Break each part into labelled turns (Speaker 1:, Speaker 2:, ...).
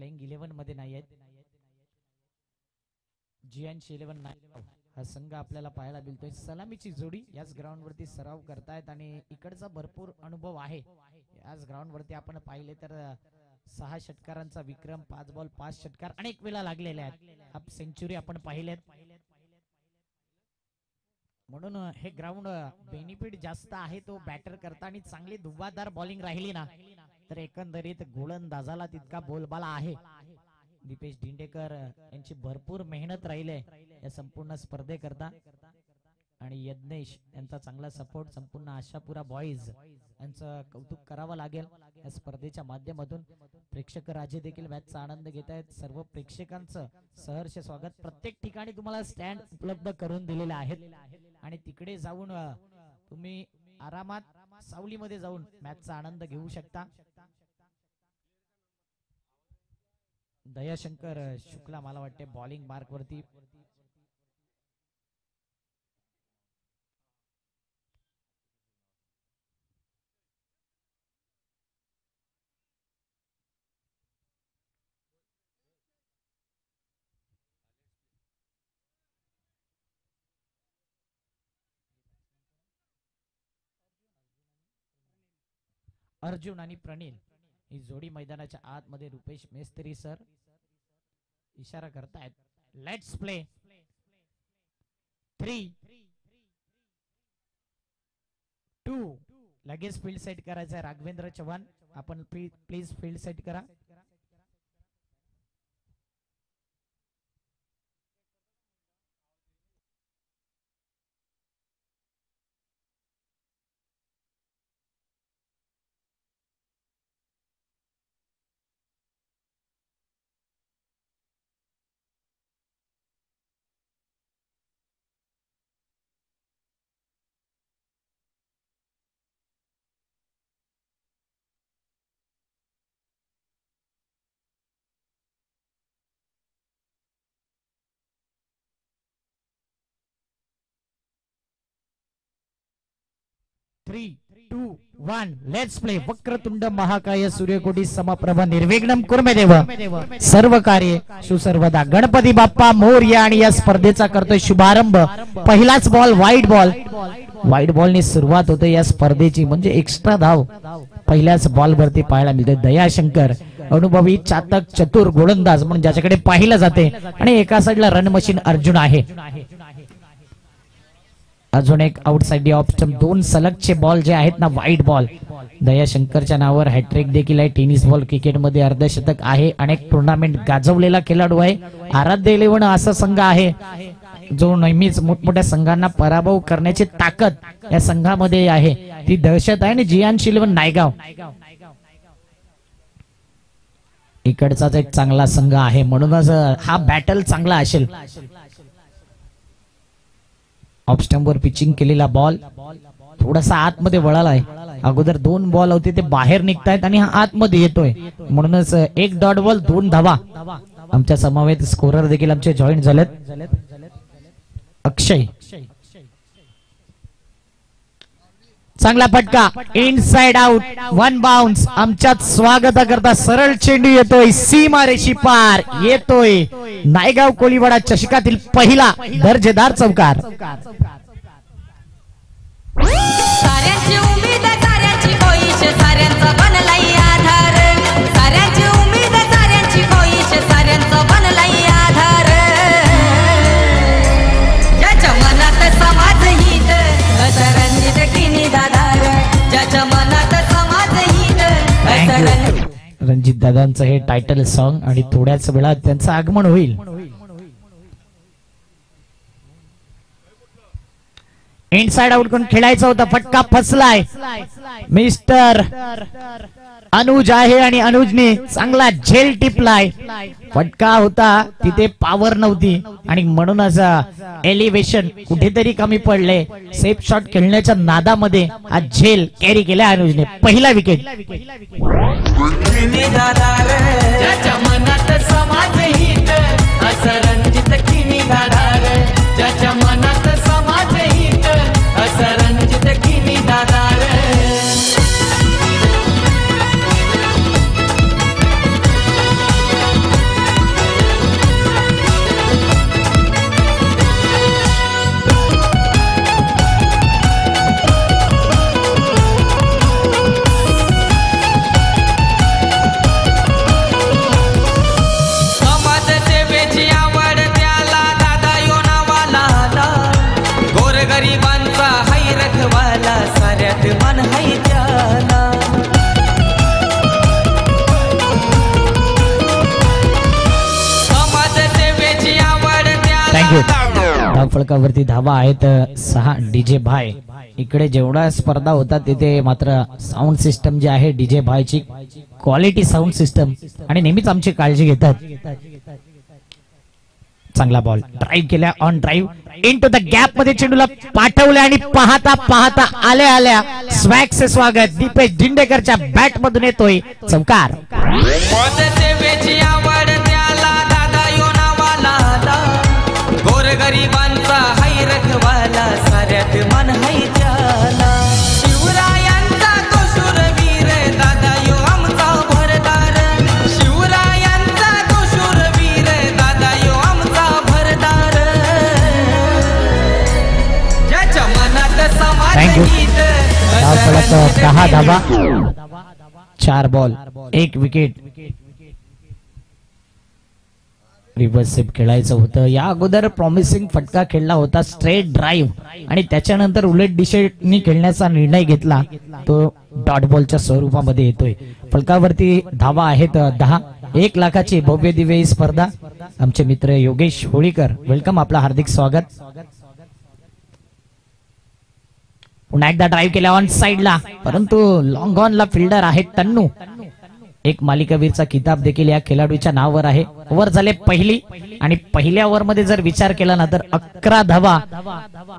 Speaker 1: Playing 11 मध्ये नाही आहेत. जियांची 11 नाही. हा संघ आपल्याला पाहायला मिळतोय. सलामीची जोडी याच ग्राउंड वरती सराव करतायत आणि इकडचा भरपूर अनुभव आहे. याच ग्राउंड वरती आपण पाहिले तर 6 षटकारांचा विक्रम, 5 बॉल 5 षटकार अनेक वेळा लागलेले आहेत. हाफ सेंचुरी आपण पाहिलेत. म्हणून हे ग्राउंड बेनिफिट जास्त आहे तो बॅटर करताना चांगली धुव्वादार बॉलिंग राहिली ना तर एकंदरीत गोलंदाजाला तितका बोलबाला आहे. दीपेश दिंडेकर यांची भरपूर मेहनत राहिली या संपूर्ण स्पर्धेकरता आणि यज्ञेश यांचा चांगला सपोर्ट, संपूर्ण आशापुरा बॉईज यांचं कौतुक करावं लागेल. या स्पर्धेच्या माध्यमातून प्रेक्षक राजे देखील मॅचचा आनंद घेत आहेत. सर्व प्रेक्षकांचं सहर्ष स्वागत. प्रत्येक ठिकाणी तुम्हाला स्टँड उपलब्ध करून दिलेले आहेत आणि तिकडे जाऊन तुम्ही आरामात सावलीमध्ये जाऊन मॅचचा आनंद घेऊ शकता. दयाशंकर शुक्ला मला वाटते बॉलिंग मार्क वरती. अर्जुन आणि प्रणील ही जोडी मैदानाच्या आतमध्ये रुपेश मेस्त्री सर इशारा करतायत. Let's play 3, 2. लगेच फील्ड सेट करायचं आहे. राघवेंद्र चव्हाण आपण प्लीज फील्ड सेट करा. थ्री, 2, 1. Let's play. वक्रतुंड महाकाय सूर्यकोटी समप्रभ निर्विघ्नं कुर्मे देव सर्व कार्ये सुसर्वदा. गणपती बाप्पा मोरया. आणि या स्पर्धेचा करतोय शुभारंभ. पहिलाच बॉल वाईड बॉल. वाईड बॉलने सुरुवात होते या स्पर्धेची, म्हणजे एक्स्ट्रा धाव पहिल्याच बॉल वरती पाहायला मिळते. दयाशंकर अनुभवी चातक चतुर गोलंदाज म्हणून ज्याच्याकडे पाहिलं जाते आणि एका साईडला रन मशीन अर्जुन आहे. अजून एक आउटसाइड ऑफ स्टंप. 2 सलगचे बॉल जे आहेत ना वाईड बॉल. दयाशंकरच्या नावावर हॅट्रिक देखील आहे. टेनिस बॉल क्रिकेटमध्ये अर्धशतक आहे. अनेक टुर्नामेंट गाजवलेला खेळाडू आहे. आराध्य 11 असा संघ आहे जो नेहमीच मोठमोठ्या संघांना पराभव करण्याची ताकद या संघामध्ये आहे. ती दहशत आहे. आणि जियांची 11 नायगाव इकडचाच एक चांगला संघ आहे, म्हणूनच हा बॅटल चांगला असेल. ऑफ स्टंप वर पिचिंग केलेला बॉल थोडासा आतमध्ये वळालाय. अगोदर 2 बॉल होते ते बाहेर निघतायत आणि हा आतमध्ये येतोय, म्हणूनच 1 डॉट बॉल 2 धावा. आमच्या समवेत स्कोरर देखील आमचे जॉईन झालेत. अक्षय चांगला फटका इनसाइड आउट 1 बाउन्स. आमच्यात स्वागत करता सरळ चेंडू येतोय सीमा रेषी पार. येतोय नायगाव कोळीवाडा चषकातील पहिला दर्जेदार चौकार.
Speaker 2: साऱ्यांची उमेद साऱ्यांची कोईश साऱ्यांचा बनलाई आधार. साऱ्यांची उमेद साऱ्यांची कोईश साऱ्यांचा बनलाई आधार. ज्याच्या मनात समाज हित असरंजित किनी दादार. ज्याच्या मनात समाज हित
Speaker 1: रणजित दादांचं हे टायटल सॉन्ग आणि थोड्याच वेळात त्यांचं आगमन होईल. इनसाइड आउट करून खेळायचा होता, फटका फसलाय. मिस्टर अनुज आहे आणि अनुजने चांगला झेल टिपलाय. फटका होता तिथे पॉवर नव्हती आणि म्हणूनच एलिव्हेशन कुठेतरी कमी पडले. सेफ शॉट खेळण्याच्या नादामध्ये हा झेल कॅरी केला अनुजने. पहिला विकेट.
Speaker 2: ज्याच्या मनात समाज हित असरंजित किनी दादार. ज्याच्या मनात समाज हित असरंजित किनी दादार.
Speaker 1: थँक्यू. धावफलकावरती धावा आहेत 6. डीजे भाई. इकडे जेवढा स्पर्धा होता तिथे मात्र साऊंड सिस्टम जी आहे डीजे भाईची क्वालिटी साऊंड सिस्टम आणि नेहमीच आमची काळजी घेतात. चांगला बॉल ड्राईव्ह केल्या on drive into the gap मध्ये चेंडूला पाठवले आणि पाहता पाहता आल्या स्वॅगचे स्वागत दीपेश दिंडेकरच्या बॅट मधून येतोय चौकार.
Speaker 2: गोरगरिबांचा हाय रखवाला साऱ्यात मन हाय त्याला शिवरायांचा तो शूरवीर दादा यो आमचा भरदार शिवरायांचा तो शूरवीर दादा यो आमचा भरदार ज्याच्या मनात समाधानीत
Speaker 1: 10 धावा 4 बॉल 1 विकेट. रिव्हर्स स्वीप खेळायचं होतं. या अगोदर प्रॉमिसिंग फटका खेळला होता स्ट्रेट ड्राईव्ह आणि त्याच्यानंतर उलट दिशेने खेळण्याचा निर्णय घेतला तो डॉट बॉलच्या स्वरूपामध्ये येतोय. फलकावरती धावा आहेत 10. 1 लाखाची भव्य दिव्य ही स्पर्धा. आमचे मित्र योगेश होळीकर वेलकम आपलं हार्दिक स्वागत. पुन्हा एकदा ड्राईव्ह केल्या ऑन साइडला परंतु लॉंग ऑनला फिल्डर आहे तन्नू. एक मालिकावीरचा किताब देखील या खेळाडूच्या नावावर आहे. ओव्हर झाले पहिली आणि पहिल्या ओव्हर मध्ये जर विचार केला ना तर 11 धावा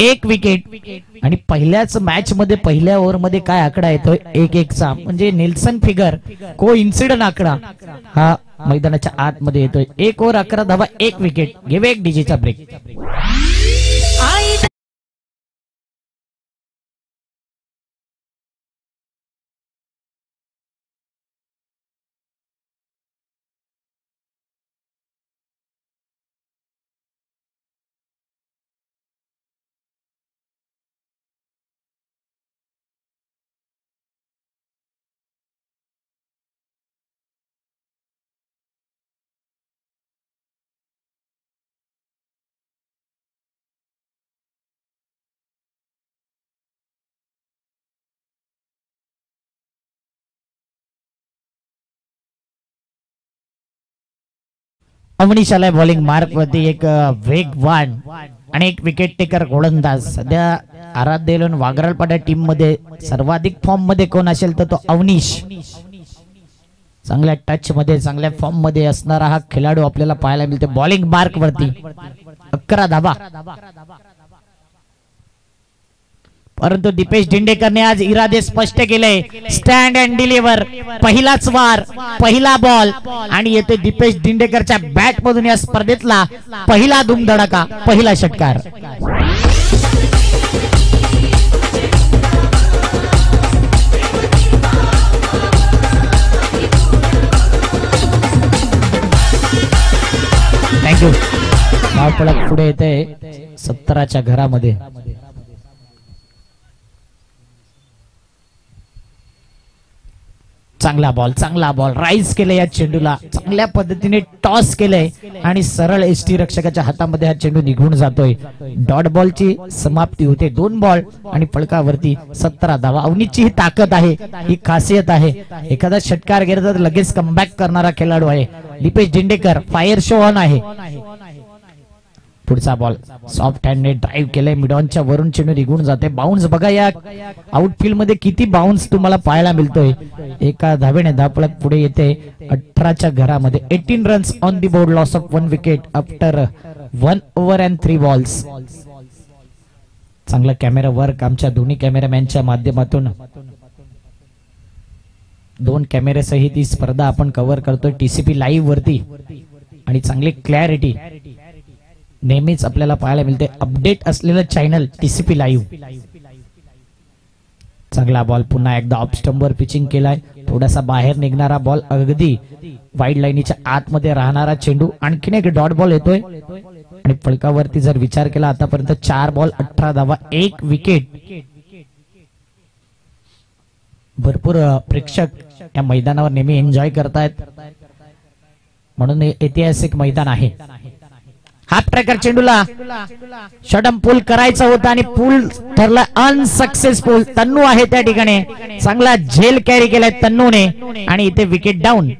Speaker 1: 1 विकेट आणि पहिल्याच मॅच मध्ये पहिल्या ओव्हर मध्ये काय आकडा येतोय 1-1चा म्हणजे नेल्सन फिगर को इन्सिडंट आकडा हा मैदानाच्या आतमध्ये येतोय. 1 ओव्हर 11 धावा 1 विकेट. घेऊया एक डीजेचा ब्रेक. अवनीश आलाय बॉलिंग मार्क वरती. एक वेगवान आणि एक विकेट टेकर गोलंदाज. सध्या आराध्य वागरालपाडा टीम मध्ये सर्वाधिक फॉर्म मध्ये कोण असेल तर तो अवनीश. चांगल्या टच मध्ये चांगल्या फॉर्म मध्ये असणारा हा खेळाडू आपल्याला पाहायला मिळतो. बॉलिंग मार्क वरती 11 धावा. परंतु दीपेश दिंडेकरने आज इरादे स्पष्ट केले. Stand and deliver. पहिलाच वार पहिला बॉल आणि येते दीपेश दिंडेकरच्या बॅट मधून या स्पर्धेतला पहिला धूमधडाका पहिला षटकार. थँक्यू. धावफलक पुढे येते 17च्या घरामध्ये. चांगला बॉल राईज केले या चेंडूला चांगल्या पद्धतीने टॉस केलंय आणि सरळ एसटी रक्षकाच्या हातामध्ये हा चेंडू निघून जातोय. डॉट बॉलची समाप्ती होते. 2 बॉल आणि फलकावरती 17 धावा. अवनीची ही ताकद आहे ही खासियत आहे. एखादा षटकार गेला तर लगेच कमबॅक करणारा खेळाडू आहे दीपेश दिंडेकर. फायर शो ऑन आहे. पुढचा बॉल सॉफ्ट हँडने ड्राईव्ह केलंय. मिडॉनच्या वरून चेंडू निघून जाते. बाउन्स बघा या आउटफील्ड मध्ये किती बाउन्स तुम्हाला पाहायला मिळतोय. एका धावेने धावफलक पुढे येते 18च्या घरामध्ये. 18 runs on the board. Loss of 1 wicket after 1 over and 3 balls. चांगला कॅमेरा वर्क आमच्या दोन्ही कॅमेरामॅनच्या माध्यमातून. 2 कॅमेरे सहित ही स्पर्धा आपण कव्हर करतोय टीसीपी लाईव्ह वरती आणि चांगली क्लॅरिटी नेहमीच आपल्याला पाहायला मिळते. अपडेट असलेलं चॅनल टीसीपी लाईव्ह. चांगला बॉल पुन्हा एकदा ऑफ स्टंपवर पिचिंग केलाय. थोडासा बाहेर निघणारा बॉल अगदी वाईड लाईनीच्या आतमध्ये राहणारा चेंडू. आणखीन एक डॉट बॉल येतोय आणि फलकावरती जर विचार केला आतापर्यंत 4 बॉल 18 धावा 1 विकेट. भरपूर प्रेक्षक या मैदानावर नेहमी एन्जॉय करतायत म्हणून ऐतिहासिक मैदान आहे. हाफ ट्रॅकर चेंडूला शॉटम पूल करायचा होता आणि पूल ठरला अनसक्सेसफुल. तन्नू आहे त्या ठिकाणी. चांगला झेल कॅरी केलाय तन्नूने आणि इथे विकेट डाऊन.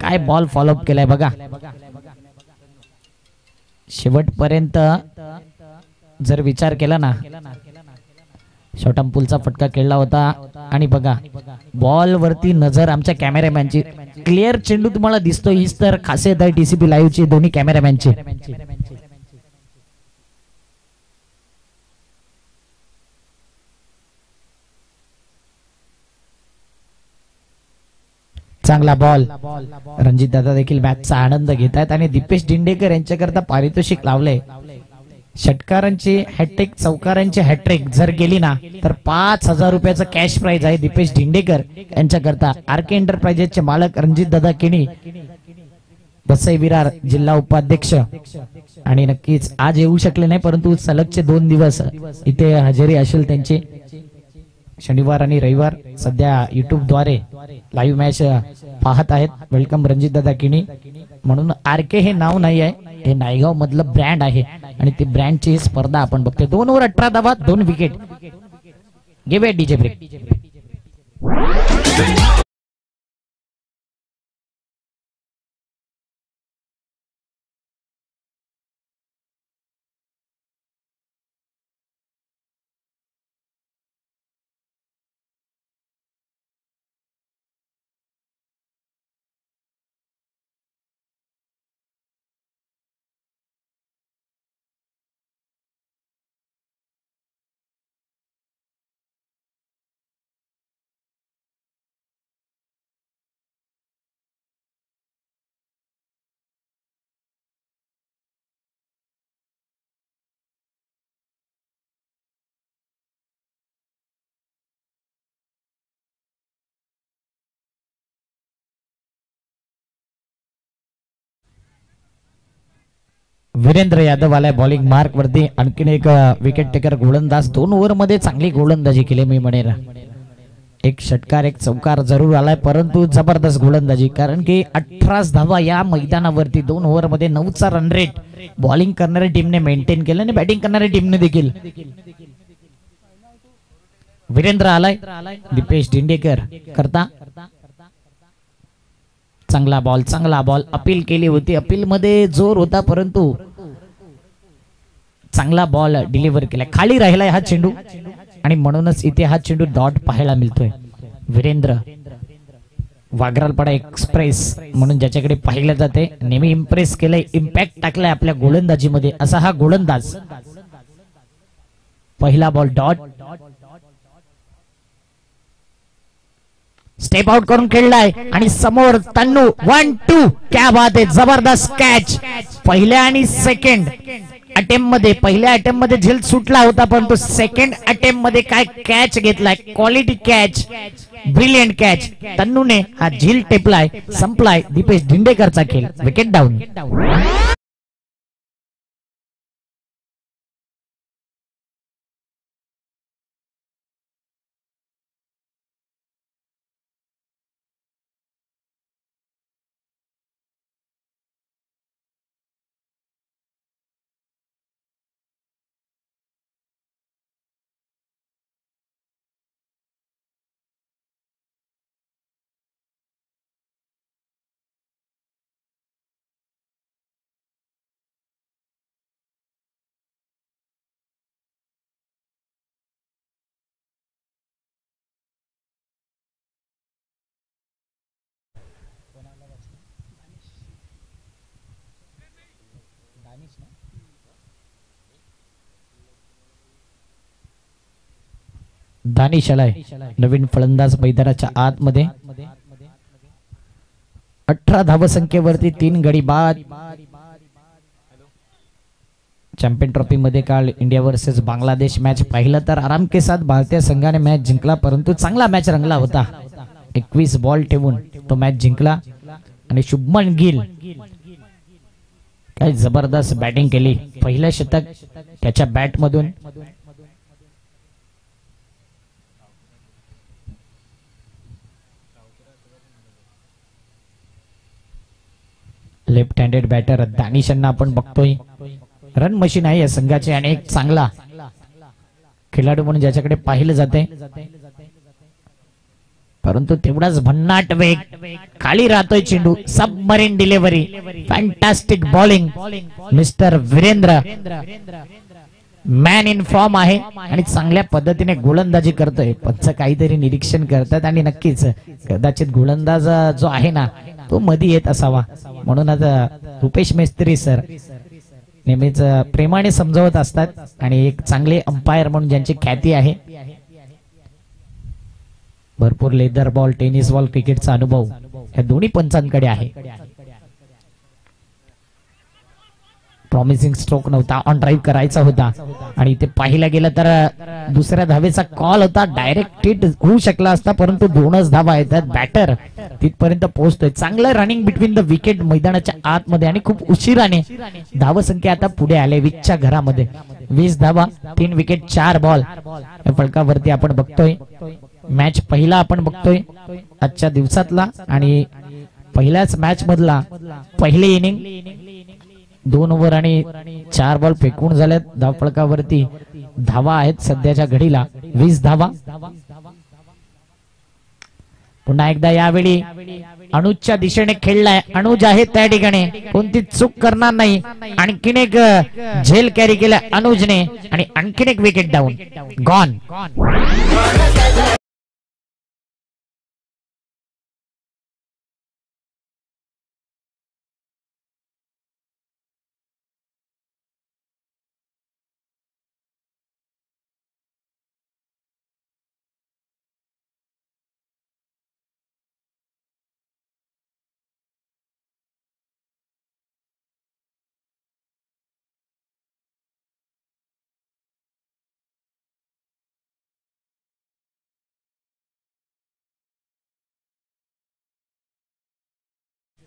Speaker 1: काय बॉल फॉलोअप केलाय बघा. शेवटपर्यंत जर विचार केला ना, शॉर्ट पुलचा फटका खेळला होता. आणि बघा बॉल वरती नजर आमच्या कॅमेरामॅनची. क्लिअर चेंडू तुम्हाला दिसतो. हीच तर खासियत आहे टीसीपी लाईव्ह ची दोन्ही कॅमेरामॅनची. चांगला बॉल. रणजित दादा देखील मॅचचा आनंद घेत आहेत आणि दीपेश दिंडेकर यांच्याकरता पारितोषिक लावलंय. षटकारांची हॅट्रिक, चौकारांची हॅट्रिक जर गेली ना तर 5,000 रुपयाचं कॅश प्राइज आहे दीपेश दिंडेकर यांच्याकरता. आरके एंटरप्राइजेसचे मालक रणजित दादा किणी, वसई विरार जिल्हा उपाध्यक्ष. आणि नक्कीच आज येऊ शकले नाही, परंतु सलगचे 2 दिवस इथे हजेरी असेल त्यांची. शनिवार आणि रविवार सध्या युट्यूब द्वारे लाईव्ह मॅच पाहत आहेत. वेलकम रणजित दादा किणी. म्हणून आरके हे नाव नाही आहे, हे नायगाव मधलं ब्रँड आहे आणि ती ब्रँडची स्पर्धा आपण बघतोय. 2 ओव्हर 18 धावा 2 wicket. Give it DJ break. Virendra Yadav आलाय बॉलिंग मार्क वरती. आणखीन एक विकेट टेकर गोलंदाज. 2 ओव्हर मध्ये चांगली गोलंदाजी केली मी म्हणेन. एक षटकार एक चौकार जरूर आलाय, परंतु जबरदस्त गोलंदाजी. कारण की 18 धावा या मैदानावरती 2 ओव्हर मध्ये 9चा रन रेट बॉलिंग करणाऱ्या टीमने मेंटेन केलं आणि बॅटिंग करणाऱ्या टीमने देखील. वीरेंद्र आलाय दीपेश दिंडेकर करता. चांगला बॉल, चांगला बॉल. अपील केली होती, अपील मध्ये जोर होता, परंतु चांगला बॉल डिलिव्हर केला. खाली राहिलाय हा चेंडू आणि म्हणूनच इथे हा चेंडू डॉट पाहायला मिळतोय. वीरेंद्र वागरालपाडा एक्सप्रेस म्हणून ज्याच्याकडे पाहिलं जाते, नेहमी इम्प्रेस केलंय, इम्पॅक्ट टाकलाय आपल्या गोलंदाजीमध्ये असा हा गोलंदाज. पहिला बॉल डॉट. स्टेप आउट करून खेळलाय आणि समोर तन्नू. 1-2. क्या बात आहे. जबरदस्त कॅच. पहिल्या आणि सेकंड अटेम्प्ट मध्ये, पहिल्या अटेम्प्ट मध्ये झेल सुटला होता, परंतु सेकंड अटेम्प्ट मध्ये काय कॅच घेतलाय. Quality catch, brilliant catch. तन्नूने हा झेल टेपलाय. संपलाय दीपेश दिंडेकरचा खेळ. Wicket down. दानिश आलाय नवीन फलंदाज मैदानाच्या आतमध्ये. 18 धावसंख्येवरती 3 गडी बाद. चॅम्पियन ट्रॉफी मध्ये काल इंडिया वर्सेस बांगलादेश मॅच पाहिलं तर आराम के साथ भारतीय संघाने मॅच जिंकला, परंतु चांगला मॅच रंगला होता. 21 बॉल ठेवून तो मॅच जिंकला आणि शुभमन गिल काय जबरदस्त बॅटिंग केली. पहिलं शतक त्याच्या बॅट मधून. लेफ्ट हँडेड बॅटर दानिश यांना आपण बघतोय. रन मशीन आहे या संघाचे आणि एक चांगला खेळाडू म्हणून ज्याच्याकडे पाहिलं जाते. परंतु तेवढाच भन्नाट वेग, खाली राहतोय चेंडू, submarine delivery, fantastic bowling. Mister Virendra man in form आहे आणि चांगल्या पद्धतीने गोलंदाजी करतोय. पंच काहीतरी निरीक्षण करतात आणि नक्कीच कदाचित गोलंदाज जो आहे ना तो मध्ये येत असावा, म्हणून आता रुपेश मेस्त्री सर नेहमीच प्रेमाने समजावत असतात आणि एक चांगले अंपायर म्हणून ज्यांची ख्याती आहे. भरपूर लेदर बॉल, टेनिस बॉल, क्रिकेटचा अनुभव या दोन्ही पंचांकडे आहे. प्रॉमिसिंग स्ट्रोक नव्हता, ऑन ड्राईव्ह करायचा होता आणि ते पाहिला गेलं तर दुसऱ्या धावेचा कॉल होता, डायरेक्ट हिट होऊ शकला असता, परंतु 2च धावा येतात. बॅटर तिथपर्यंत पोहोचतोय. चांगलं रनिंग बिटवीन द विकेट मैदानाच्या आतमध्ये आणि खूप उशिराने धावसंख्या आता पुढे आले 20च्या घरामध्ये. 20 धावा, 3 विकेट, 4 बॉल या फलकावरती आपण बघतोय. मॅच पहिला आपण बघतोय आजच्या दिवसातला आणि पहिल्याच मॅच मधला पहिली इनिंग. 2 ओव्हर आणि 4 बॉल फेकून झाल्यात. धावफलकावरती धावा आहेत सध्याच्या घडीला 20 धावा. पुन्हा एकदा यावेळी अनुजच्या दिशेने खेळलाय. अनुज आहे त्या ठिकाणी, कोणती चूक करणार नाही. आणखीन एक झेल कॅरी केला अनुजने आणि आणखीन एक विकेट डाऊन, गॉन.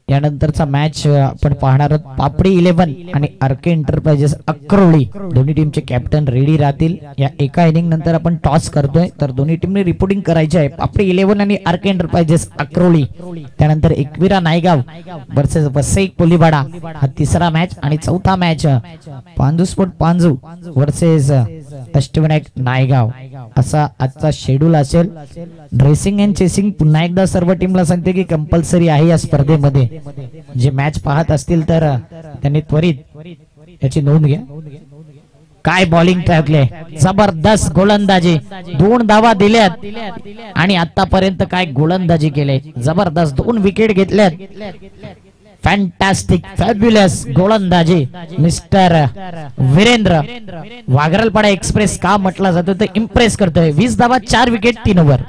Speaker 1: यानंतरचा मॅच आपण पाहणार आहोत. पापडी 11 आणि आरके एंटरप्राइजेस अक्रोळी दोन्ही टीमचे कॅप्टन रेडी राहतील. या एका इनिंग नंतर आपण टॉस करतोय तर दोन्ही टीमने रिपोर्टिंग करायचे आहे. पापडी 11 आणि आरके एंटरप्राइजेस अक्रोळी. त्यानंतर एकविरा नायगाव वर्सेस वसई कोलीवाडा हा तिसरा मॅच आणि चौथा match Panju sport Panju versus Ashtavinayak Naigaon असा आजचा शेड्यूल असेल. ड्रेसिंग अँड चेसिंग पुन्हा एकदा सर्व टीमला सांगते की कंपल्सरी आहे या स्पर्धेमध्ये. जे मॅच पाहत असतील तर त्यांनी त्वरित याची नोंद घ्या. काय बॉलिंग टाकले, जबरदस्त गोलंदाजी, 2 धावा दिल्यात आणि आतापर्यंत काय गोलंदाजी केले, जबरदस्त 2 विकेट घेतल्यात. फॅन्टास्टिक फॅब्युलस गोलंदाजी मिस्टर वीरेंद्र. वाघरलपाडा एक्सप्रेस का म्हटला जातो तर इम्प्रेस करतोय. 20 धावा, 4 विकेट, 3 ओव्हर.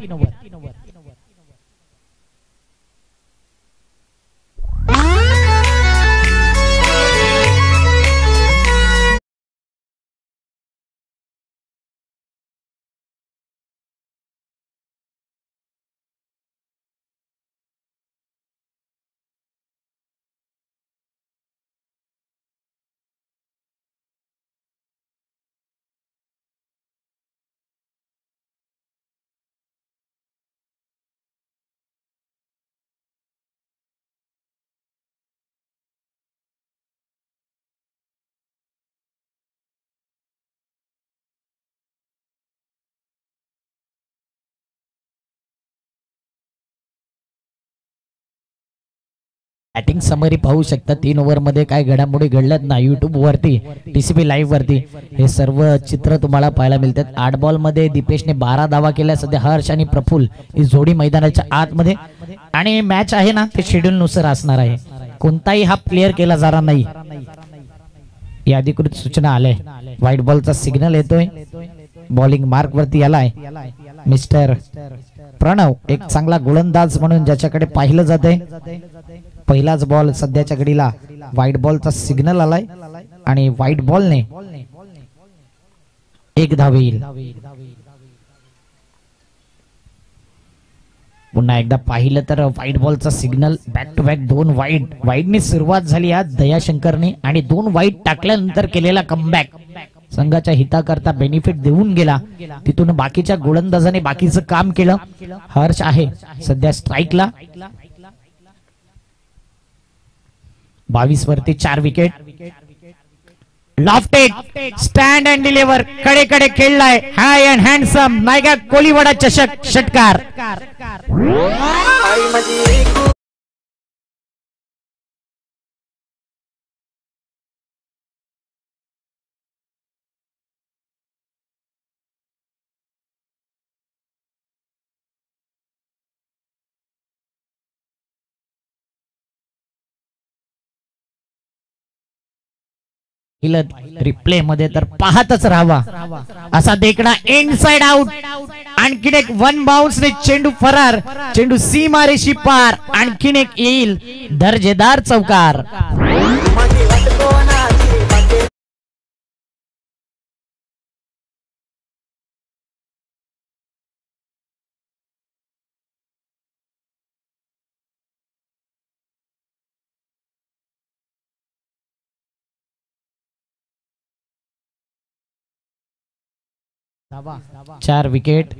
Speaker 1: बॅटिंग समरी पाहू शकता. 3 ओव्हर मध्ये काय घडामोडी घडल्यात ना युट्यूब वरती, टीसीपी लाईव्ह वरती हे सर्व चित्र तुम्हाला पाहायला मिळतात. 8 बॉल मध्ये दीपेशने 12 धावा केल्या. सध्या हर्ष आणि प्रफुल्ल ही जोडी मैदानाच्या आतमध्ये आणि मॅच आहे ना ते शेड्यूल नुसार असणार आहे. कोणताही हा प्लेअर केला जाणार नाही या अधिकृत सूचना आल्या. व्हाईट बॉलचा सिग्नल येतोय. बॉलिंग मार्क वरती आलाय मिस्टर प्रणव, एक चांगला गोलंदाज म्हणून ज्याच्याकडे पाहिलं जातंय. पहिलाच बॉल सध्याच्या घडीला व्हाईट बॉलचा सिग्नल आलाय आणि व्हाईट बॉलने 1 धाव येईल. पुन्हा एकदा पाहिलं तर व्हाईट बॉलचा सिग्नल, बॅक टू बॅक 2 वाईडने सुरुवात झाली आज दयाशंकरने आणि 2 वाईड टाकल्यानंतर केलेला कमबॅक संघाच्या हिताकरता बेनिफिट देऊन गेला. तिथून बाकीच्या गोलंदाजाने बाकीचं काम केलं. हर्ष आहे सध्या स्ट्राईकला. 22 वरती 4 wicket. Lofted stand and deliver कडे कडे खेळलाय हाय अँड हँडसम नायका कोलीवाडा चषक षटकार. रिप्ले मध्ये तर पाहतच राहावा असा देखणा इनसाइड आउट. आणखीन एक वन बाउन्स ने चेंडू फरार. चेंडू सीमारेषी पार. आणखीन एक येईल दर्जेदार चौकार. चार विकेट.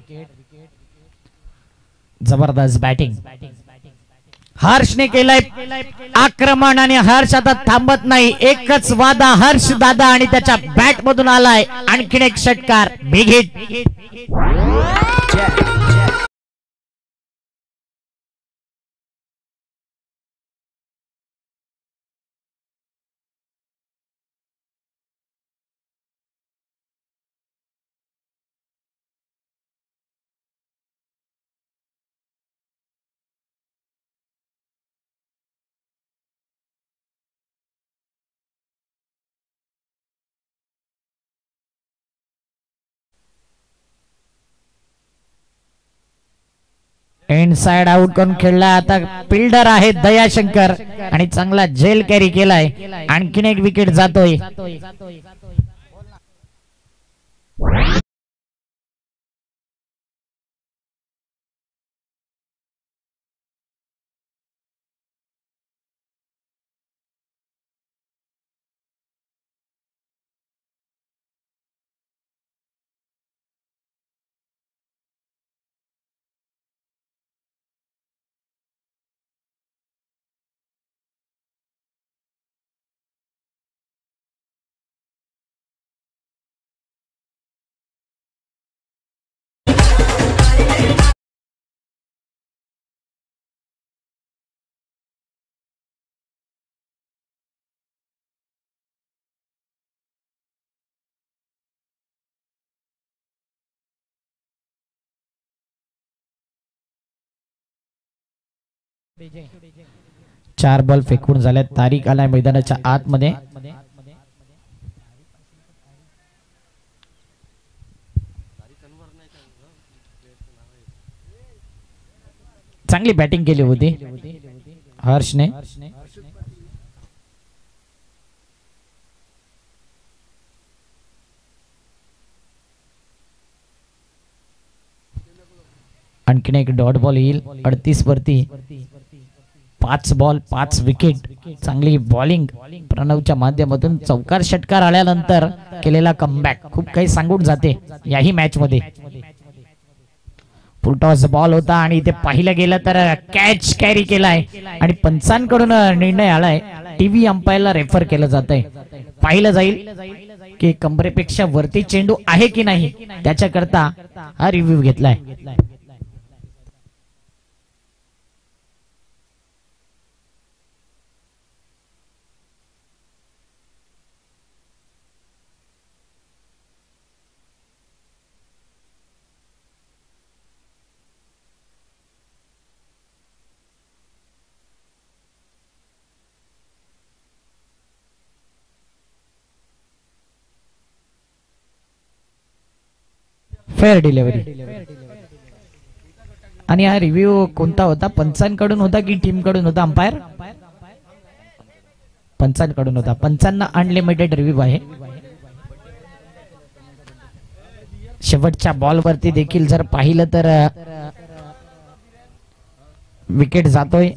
Speaker 1: जबरदस्त बॅटिंग हर्षने केलंय आक्रमण आणि हर्ष आता थांबत नाही. एकच वादा हर्ष दादा आणि त्याच्या बॅट मधून आलाय आणखीन एक षटकार. Big hit. इनसाइड आउट करून खेळला. आता फिल्डर आहे दयाशंकर आणि चांगला झेल कॅरी केलाय. आणखीन एक विकेट जातोय. चार बॉल फेकून झाल्यात. तारीख आलाय मैदानाच्या आतमध्ये. चांगली बॅटिंग केली होती हर्षने. आणखीन एक डॉट बॉल येईल 38 वरती. 5 बॉल 5 विकेट. चांगली बॉलिंग प्रणवच्या माध्यमातून. चौकार षटकार आल्यानंतर केलेला कमबॅक खूप काही सांगून जाते याही मॅच मध्ये. फुलटॉस बॉल होता आणि इथे पाहिलं गेलं तर कॅच कॅरी केलाय आणि पंचांकडून निर्णय आलाय. टीव्ही अंपायरला रेफर केलं जात आहे. पाहिलं जाईल की कंबरेपेक्षा वरती चेंडू आहे की नाही त्याच्याकरता हा रिव्ह्यू घेतलाय. Fair delivery. आणि हा रिव्ह्यू कोणता होता? पंचांकडून होता की टीम कडून होता? अंपायर पंचांकडून होता. पंचांना अनलिमिटेड रिव्ह्यू आहे. शेवटच्या बॉल वरती देखील जर पाहिलं तर विकेट जातोय.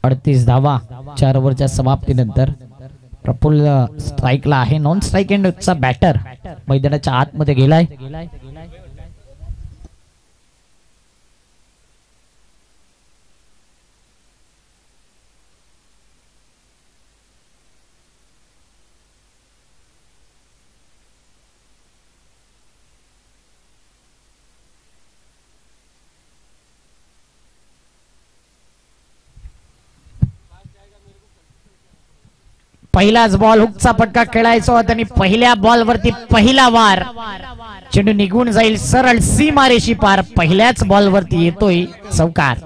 Speaker 1: 38 धावा 4 ओव्हरच्या समाप्तीनंतर. प्रफुल्ल स्ट्राईकला आहे. नॉन स्ट्राईक एंडचा बॅटर मैदानाच्या आतमध्ये गेलाय. पहिलाच बॉल हुकचा फटका खेळायचा होता आणि पहिल्या बॉल वरती पहिला वार. चेंडू निघून जाईल सरळ सीमारेषी पार. पहिल्याच बॉल वरती येतोय चौकार.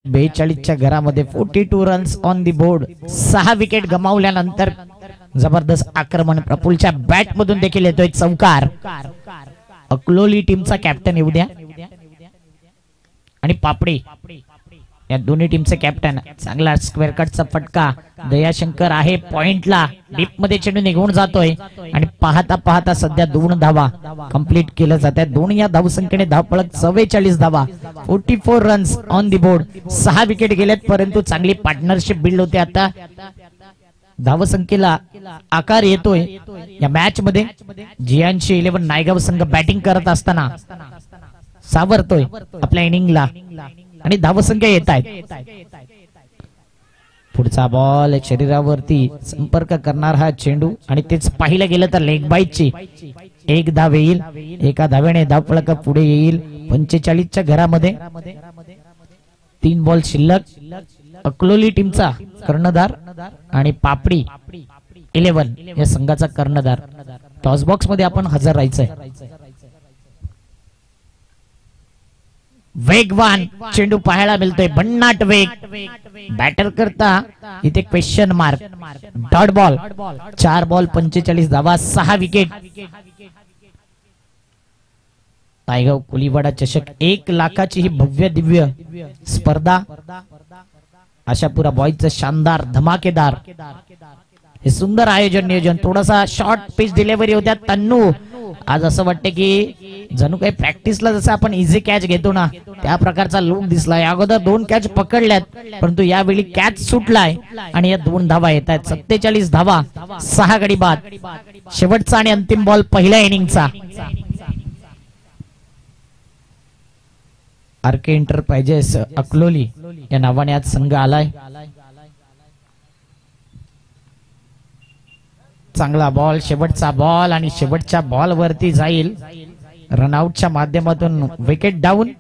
Speaker 1: बेचाळीसच्या घरामध्ये 42 runs on the board. 6 wicket गमावल्यानंतर जबरदस्त आक्रमण प्रफुल्लच्या बॅट मधून देखील येतोय चौकार. अकलोली टीमचा कॅप्टन येऊ द्या आणि पापडी या दोन्ही टीमचे कॅप्टन. चांगला स्क्वेअर कटचा फटका. दयाशंकर आहे पॉइंटला. डीप मध्ये चेंडू निघून जातोय आणि पाहता पाहता सध्या 2 धावा कंप्लीट केलं जात आहे. 2 या धावसंख्येने धावफलक 44 धावा. 44 runs on the board. 6 wicket गेलेत परंतु चांगली पार्टनरशिप बिल्ड होते. आता धावसंख्येला आकार येतोय या मॅच मध्ये. जियांशी 11 नायगाव संघ बॅटिंग करत असताना सावरतोय आपल्या इनिंगला आणि धावसंख्या येत आहेत. पुढचा बॉल शरीरावरती संपर्क करणार हा चेंडू आणि तेच पाहिलं गेलं तर लेग बाईटची 1 धाव येईल. 1 धावेने धावफलक पुढे येईल. 45च्या घरामध्ये 3 बॉल शिल्लक. अकलोली टीमचा कर्णधार आणि पापडी 11 या संघाचा कर्णधार. टॉस बॉक्स मध्ये आपण हजर राहायचंय. वेगवान चेंडू पाहायला मिळतोय. भन्नाट वेग. बॅटर करता इथे question mark. Dot ball. 4 ball 45 धावा. 6 विकेट. नायगाव कोलीवाडा चषक 1 लाखाची ही भव्य दिव्य स्पर्धा. आशापुरा बॉयजचं शानदार धमाकेदार हे सुंदर आयोजन नियोजन. थोडासा शॉर्ट पिच डिलिव्हरी होत्या तन्नू. आज असं वाटतं की जणू काही प्रॅक्टिसला जसं आपण इझी कॅच घेतो ना त्या प्रकारचा लुक दिसलाय. अगोदर 2 कॅच पकडल्यात परंतु यावेळी कॅच सुटलाय आणि या 2 धावा येत आहेत. 47 धावा 6 गडी बाद. शेवटचा आणि अंतिम बॉल पहिल्या इनिंगचा. आरके एंटरप्राइजेस अकलोली या नावाने आज संघ आलाय. चांगला बॉल. शेवटचा बॉल आणि शेवटच्या बॉल वरती जाईल रनआउटच्या माध्यमातून विकेट डाऊन.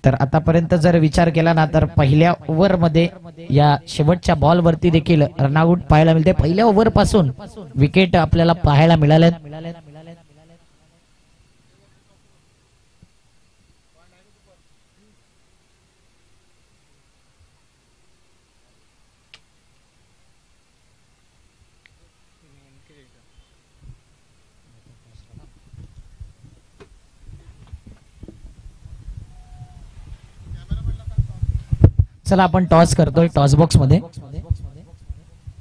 Speaker 1: तर आतापर्यंत जर विचार केला ना तर पहिल्या ओव्हर मध्ये या शेवटच्या बॉल वरती देखील रनआउट पाहायला मिळते. पहिल्या ओव्हर पासून विकेट आपल्याला पाहायला मिळाले. चला आपण टॉस करतोय. टॉस बॉक्स मध्ये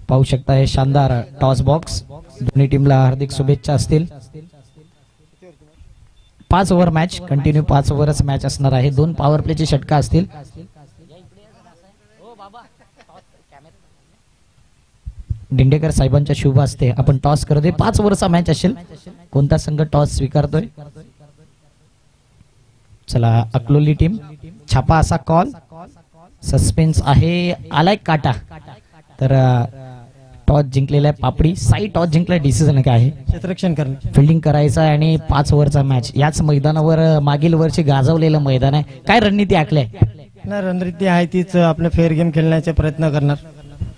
Speaker 1: पाहू शकता हे शानदार टॉस बॉक्स. दोन्ही टीमला हार्दिक शुभेच्छा असतील. 5 ओव्हर मॅच कंटिन्यू. 5 ओव्हरच मॅच असणार आहे. 2 पॉवर प्लेचे षटका असतील. दिंडेकर साहेबांच्या शुभ असते आपण टॉस करतोय. 5 ओव्हरचा मॅच असेल. कोणता संघ टॉस स्वीकारतोय? चला अकलोली टीम. छापा असा कॉल. सस्पेन्स आहे. आलाय काटा. तर टॉस जिंकलेला आहे पापडी. साई टॉस जिंकला. डिसिजन काय आहे?
Speaker 3: क्षेत्ररक्षण करणे.
Speaker 1: फिल्डिंग करायचं आहे आणि 5 ओव्हरचा मॅच. याच मैदानावर मागील वर्षी गाजवलेलं मैदान आहे. काय रणनीती आखली?
Speaker 3: रणनीती आहे तीच आपलं फेअर गेम खेळण्याचे प्रयत्न करणार.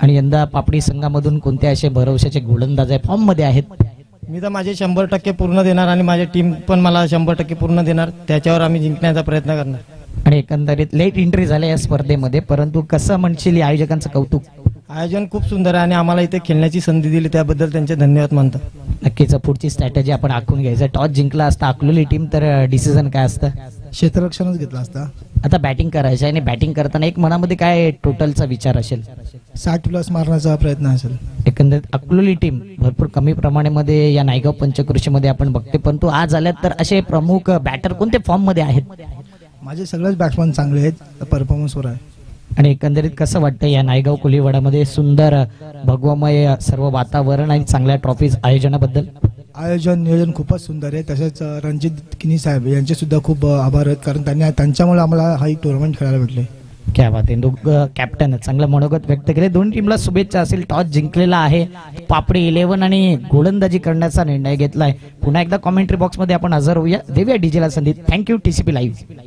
Speaker 1: आणि यंदा पापडी संघामधून कोणते असे भरवशाचे गोलंदाज आहे फॉर्म मध्ये आहेत?
Speaker 3: मी तर माझे 100% पूर्ण देणार आणि माझी टीम पण मला 100% पूर्ण देणार. त्याच्यावर आम्ही जिंकण्याचा प्रयत्न करणार.
Speaker 1: आणि एकंदरीत लेट एंट्री झाल्या या स्पर्धेमध्ये परंतु कसं म्हणशील आयोजकांचं कौतुक?
Speaker 3: आयोजन खूप सुंदर आहे आणि आम्हाला इथे खेळण्याची संधी दिली त्याबद्दल त्यांचे धन्यवाद मानतो.
Speaker 1: नक्कीच पुढची स्ट्रॅटेजी आपण आखून घ्यायचं. टॉस जिंकला असता अकलूली टीम तर डिसिजन काय असतं?
Speaker 4: क्षेत्ररक्षणच घेतला असता.
Speaker 1: आता बॅटिंग करायचं आणि बॅटिंग करताना एक मनामध्ये काय टोटलचा विचार असेल?
Speaker 4: 60+ मारण्याचा प्रयत्न असेल.
Speaker 1: एकंदरीत अकलूली टीम भरपूर कमी प्रमाणामध्ये या नायगाव पंचकृषीमध्ये आपण बघते, परंतु आज आल्यात तर असे प्रमुख बॅटर कोणते फॉर्म मध्ये आहेत?
Speaker 4: माझे सगळेच बॅट्समन चांगले आहेत, परफॉर्मन्सवर आहे.
Speaker 1: आणि एकंदरीत कसं वाटतं या नायगाव कोलीवाडामध्ये सुंदर भगवमय सर्व वातावरण आणि चांगल्या ट्रॉफीज आयोजनाबद्दल?
Speaker 4: आयोजन नियोजन खूपच सुंदर आहे. तसेच रणजित किनी साहेब यांचे सुद्धा खूप आभार आहेत, कारण त्यांच्यामुळे आम्हाला हा एक टुर्नामेंट खेळायला भेटले.
Speaker 1: क्या बात आहे. दोघं कॅप्टन चांगलं मनोगत व्यक्त केले. दोन्ही टीमला शुभेच्छा असेल. टॉस जिंकलेला आहे. पापडी 11 आणि गोलंदाजी करण्याचा निर्णय घेतलाय. पुन्हा एकदा कॉमेंट्री बॉक्स मध्ये आपण हजर होऊया. देऊया डीजेला संधी. Thank you TCP live.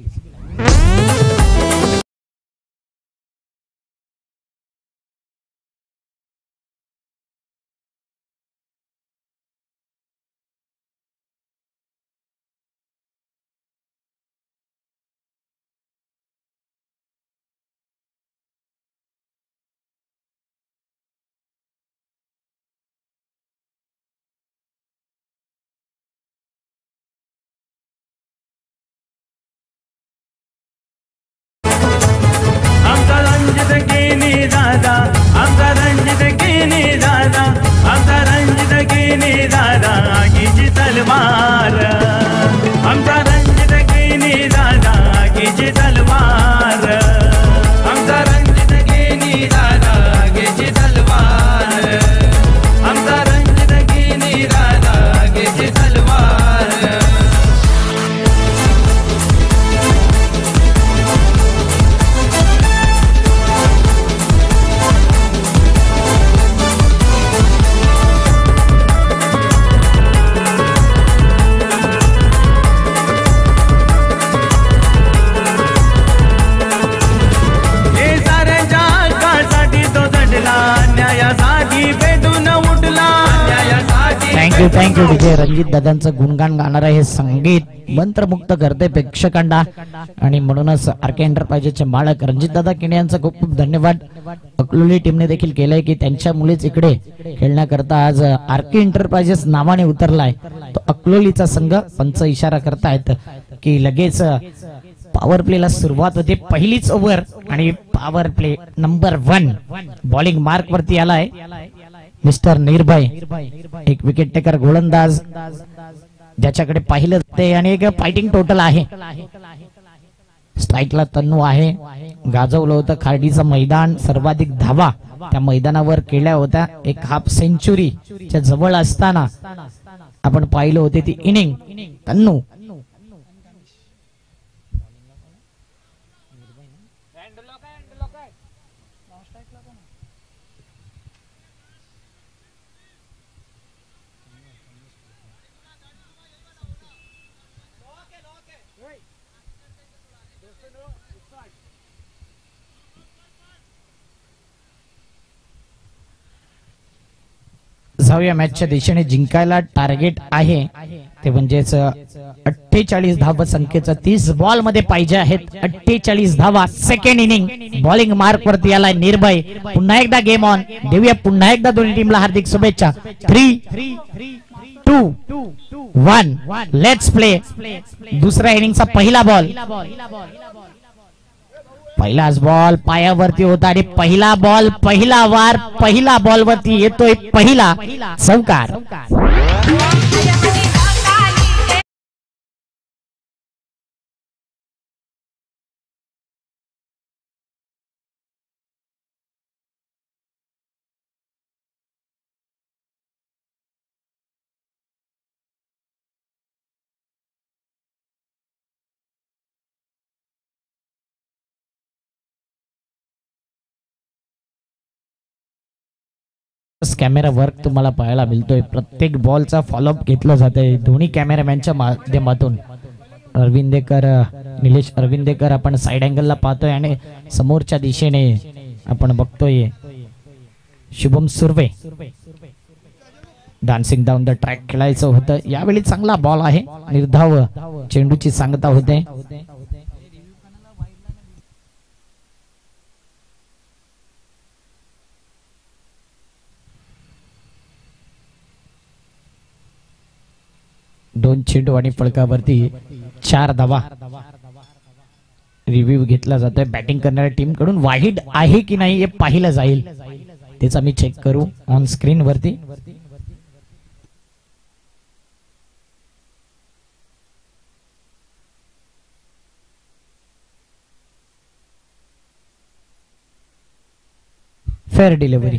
Speaker 1: थँक्यू विजय. रणजित दादांचं गुणगान गाणारं हे संगीत मंत्रमुक्त करते प्रेक्षकांना आणि म्हणूनच आरके एंटरप्राइजेसचे मालक रणजित दादा किणे यांचं खूप खूप धन्यवाद. अकलूली टीमने देखील केलंय की त्यांच्या मुलीच इकडे खेळण्याकरता आज आरके एंटरप्राइजेस नावाने उतरलाय. तो अकलोलीचा संघ पंच इशारा करतायत की लगेच पॉवर प्लेला सुरुवात होते. पहिलीच ओव्हर आणि power play number 1 bowling mark वरती आलाय मिस्टर निर्भय. एक विकेट टेकर गोलंदाज ज्याच्याकडे पाहिलं ते आणि एक फायटिंग टोटल आहे. स्ट्राईकला तन्नू आहे. गाजवलं होतं खार्डीचं मैदान. सर्वाधिक धावा त्या मैदानावर केल्या होत्या. एक हाफ सेंचुरी च्या जवळ असताना आपण पाहिलं होते ती इनिंग. तन्नू जाऊया मॅचच्या दिशेने. जिंकायला टार्गेट आहे ते म्हणजेच 48 धावा संख्येचं 30 बॉल मध्ये पाहिजे आहेत. 48 धावा. सेकंड इनिंग बॉलिंग मार्क वरती आलाय निर्भय. पुन्हा एकदा गेम ऑन. देऊया पुन्हा एकदा दोन्ही टीमला हार्दिक शुभेच्छा. 3, 2, 1 लेट्स प्ले. दुसऱ्या इनिंगचा पहिला बॉल. पहिलाच बॉल पायावरती होता आणि पहिला बॉल पहिला वार. पहिला बॉल वरती येतोय पहिला चौकार. कॅमेरा वर्क तुम्हाला पाहायला मिळतोय. प्रत्येक बॉलचा फॉलोअप घेतला जातोय दोन्ही कॅमेरामॅनच्या माध्यमातून. अरविंदेकर निलेश अरविंदेकर आपण साइड अँगलला पाहतोय आणि समोरच्या दिशेने आपण बघतोय Shubham Surve. Dancing down the track खेळायचं होतं. यावेळी चांगला बॉल आहे. निर्धाव चेंडूची सांगता होते. 2 चेंडू आणि फलकावरती 4 धावा. रिव्ह्यू घेतला जातोय बॅटिंग करणाऱ्या टीम कडून. वाईड आहे की नाही हे पाहिलं जाईल, त्याचा मी चेक करू ऑन स्क्रीन वरती. Fair delivery.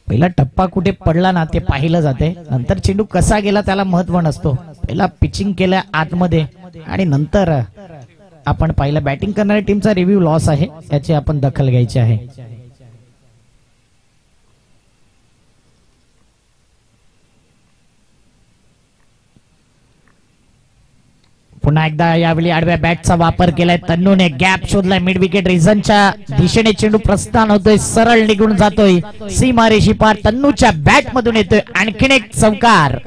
Speaker 1: पहिला टप्पा कुठे पडला ना ते पाहिलं जाते, नंतर चेंडू कसा गेला त्याला महत्व नसतो. पहिला पिचिंग केलं आतमध्ये आणि नंतर आपण पाहिलं बॅटिंग करणाऱ्या टीमचा रिव्ह्यू लॉस आहे, याची आपण दखल घ्यायची आहे. पुन्हा एकदा यावेळी आडव्या बॅटचा वापर केलाय तन्नूने. गॅप शोधलाय मिड विकेट रिझनच्या दिशेने. चेंडू प्रस्थान होतोय, सरळ निघून जातोय सीमारेषी पार. तन्नूच्या बॅट मधून येतोय आणखीन एक चौकार.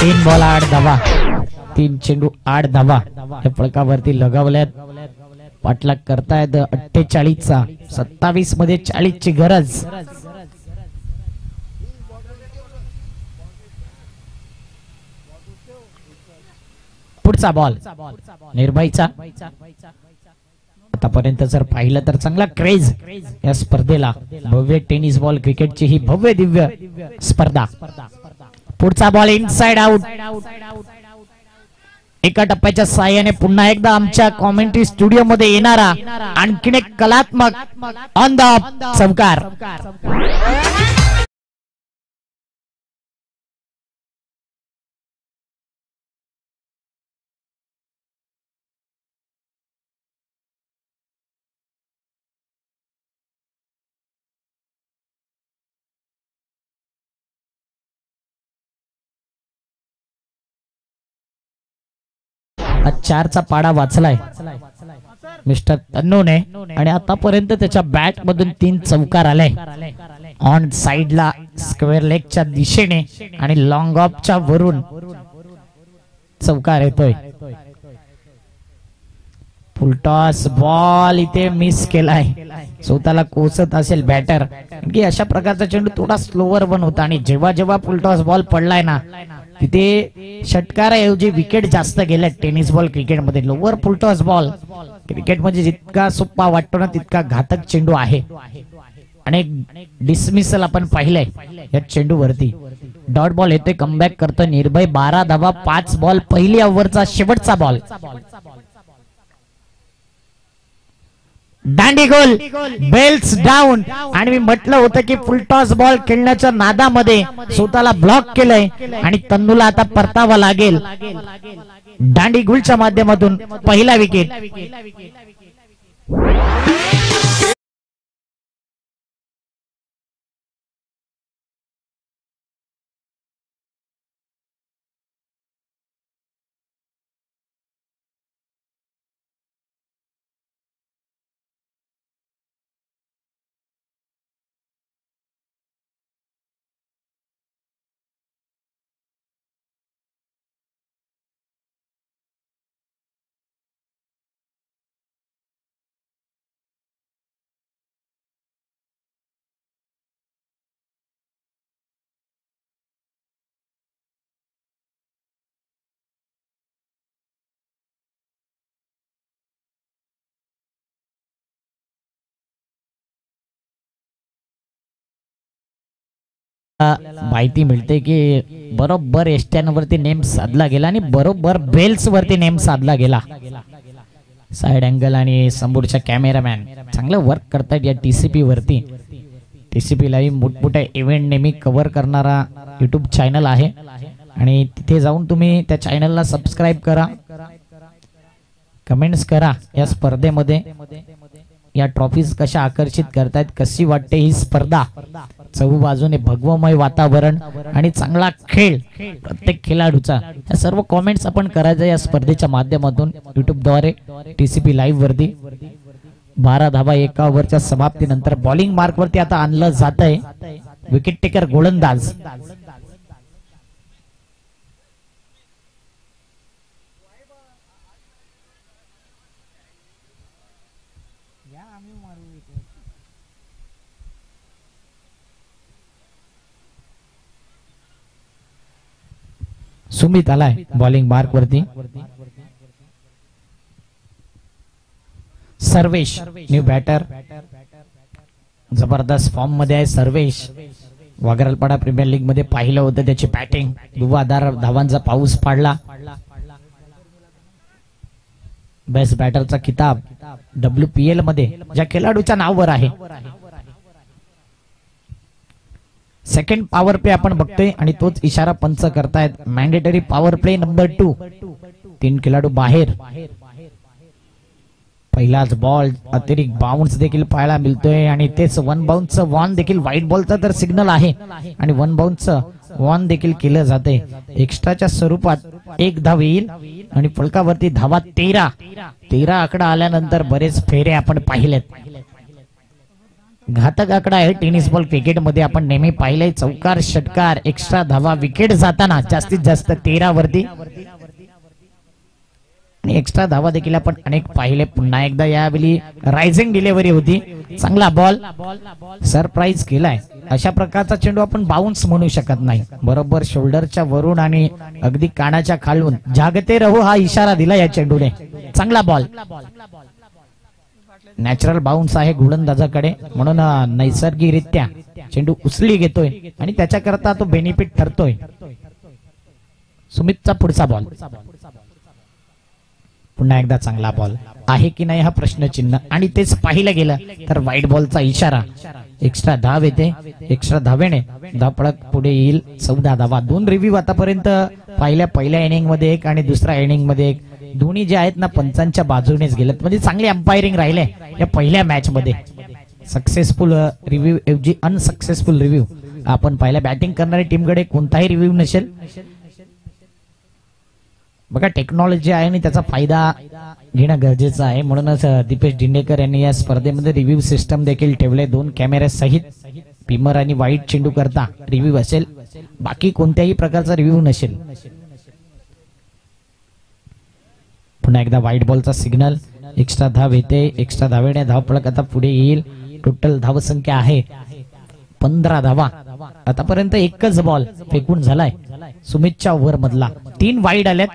Speaker 1: तीन बॉल 8 धावा, 3 चेंडू 8 धावा या फलकावरती लगावल्यात. पाठलाग करतायत 48चा. 27 मध्ये 40 ची गरज. पुढचा बॉल निर्भयचा. आतापर्यंत जर पाहिलं तर चांगला क्रेज या स्पर्धेला. भव्य टेनिस बॉल क्रिकेटची ही भव्य दिव्य स्पर्धा. पुढचा बॉल इनसाइड आउट. एका टप्प्याच्या साहाय्याने पुन्हा एकदा आमच्या कॉमेंट्री स्टुडिओ मध्ये येणारा आणखीन एक कलात्मक ऑन द चौकार. आज 4चा पाडा वाचलाय मिस्टर तन्नूने आणि आतापर्यंत त्याच्या बॅट मधून 3 चौकार आले. ऑन साइडला स्क्वेअर लेगच्या दिशेने आणि लॉंग ऑफच्या वरून चौकार येतोय. फुलटॉस बॉल इथे मिस केलाय. स्वतःला कोसत असेल बॅटर की अशा प्रकारचा चेंडू थोडा स्लोवर पण होता आणि जेव्हा जेव्हा फुलटॉस बॉल पडलाय ना तिथे षटकाराऐवजी विकेट जास्त गेल्या टेनिस बॉल क्रिकेटमध्ये. लोअर फुलटॉस बॉल क्रिकेटमध्ये जितका सोपा वाटतो ना तितका घातक चेंडू आहे. आणि डिसमिसल आपण पाहिलंय या चेंडूवरती. डॉट बॉल येतोय, कमबॅक करतोय निर्भय. 12 धावा 5 बॉल. पहिली ओव्हरचा शेवटचा बॉल. दांडी गोल, बेल्स डाऊन. आणि मी म्हटलं होतं की फुलटॉस बॉल खेळण्याच्या नादामध्ये स्वतःला ब्लॉक केलंय आणि तन्नूला आता परतावा लागेल. दांडी गुलच्या माध्यमातून पहिला विकेट. माहिती मिळते की बरोबर एस्टॅनवरती नेम साधला गेला आणि बरोबर बेल्स वरती नेम साधला गेला. साइड अँगल आणि समोरच्या कॅमेरामॅन चांगलं वर्क करतात या टीसीपी वरती. टीसीपी लाईव्ह मोठमोठ्या इव्हेंट नेहमी कव्हर करणारा युट्यूब चॅनल आहे आणि तिथे जाऊन तुम्ही त्या चॅनलला सबस्क्राईब करा, कमेंट्स करा. या स्पर्धेमध्ये या ट्रॉफीज कशा आकर्षित करतायत, कशी वाटते ही स्पर्धा चहू बाजूने भगवमय वातावरण आणि चांगला खेळ प्रत्येक खेळाडूचा, या सर्व कॉमेंट्स आपण करायचं या स्पर्धेच्या माध्यमातून YouTube द्वारे TCP लाईव्ह वरती. 12 धावा एका ओव्हरच्या समाप्तीनंतर बॉलिंग मार्क वरती आता आणलं जात आहे विकेट टेकर गोलंदाज. सुमित आलाय बॉलिंग मार्क वरती. सर्वेश न्यू बॅटर, जबरदस्त फॉर्म मध्ये आहे सर्वेश. वागरलपाडा प्रीमियर लीग मध्ये पाहिलं होतं त्याची बॅटिंग, धुव्वाधार धावांचा पाऊस पाडला. बेस्ट बॅटरचा किताब WPL मध्ये ज्या खेळाडूच्या नावावर आहे. सेकंड पॉवर प्ले आपण बघतोय आणि तोच इशारा पंच करतायत. Mandatory power play number 2. 3 खेळाडू बाहेर. पहिलाच बॉल अतिरिक्त बाउन्स देखील पाहायला मिळतोय आणि तेच 1 बाउन्सचं वॉन देखील, व्हाईट बॉलचा तर सिग्नल आहे आणि 1 बाउन्सचं वॉन देखील केलं जाते. एक्स्ट्राच्या स्वरूपात 1 धाव येईल आणि फलकावरती धावा 13 आकडा आल्यानंतर बरेच फेरे आपण पाहिलेत. घातक आकडा आहे टेनिस बॉल क्रिकेट मध्ये, आपण नेहमी पाहिलंय चौकार षटकार एक्स्ट्रा धावा विकेट जाताना जास्तीत जास्त 13 वरती आणि एक्स्ट्रा धावा देखील आपण अनेक पाहिले. पुन्हा एकदा यावेळी रायझिंग डिलिव्हरी होती. चांगला बॉल, सरप्राईज केलाय. अशा प्रकारचा चेंडू आपण बाउन्स म्हणू शकत नाही. बरोबर शोल्डरच्या वरून आणि अगदी कानाच्या खालून जागते रहो हा इशारा दिला या चेंडूने. चांगला बॉल, नॅचरल बाउन्स आहे गोलंदाजाकडे म्हणून नैसर्गिकरित्या चेंडू उचली घेतोय आणि त्याच्याकरता तो बेनिफिट ठरतोय. सुमितचा पुढचा बॉल, पुन्हा एकदा चांगला बॉल आहे की नाही हा प्रश्नचिन्ह आणि तेच पाहिलं गेलं तर व्हाईट बॉलचा इशारा. एक्स्ट्रा धाव येते, एक्स्ट्रा धावेने धावपळक पुढे येईल. 14 धावा. 2 रिव्ह्यू आतापर्यंत पाहिल्या. पहिल्या इनिंग मध्ये 1 आणि दुसऱ्या इनिंग मध्ये 1. दोन्ही जे आहेत ना पंचांच्या बाजूनेच गेलेत, म्हणजे चांगली अंपायरिंग राहिले या पहिल्या मॅच मध्ये. सक्सेसफुल रिव्ह्यू ऐवजी अनसक्सेसफुल रिव्ह्यू आपण पाहिल्या. बॅटिंग करणारी टीमकडे कोणताही रिव्ह्यू नसेल. बघा टेक्नॉलॉजी आहे आणि त्याचा फायदा घेणं गरजेचं आहे. म्हणूनच दीपेश डिंडेकर यांनी या स्पर्धेमध्ये रिव्ह्यू सिस्टम देखील ठेवले. 2 कॅमेरे सहित पिमर आणि व्हाईट चेंडू करता रिव्ह्यू असेल, बाकी कोणत्याही प्रकारचा रिव्ह्यू नसेल. पुन्हा एकदा व्हाईट बॉलचा सिग्नल. एक्स्ट्रा धाव येते, एक्स्ट्रा धावेने धावपळक आता पुढे येईल. टोटल धावसंख्या आहे 15 धावा. आतापर्यंत एकच बॉल फेकून झालाय सुमितच्या ओव्हर मधला. 3 वाईड आल्यात.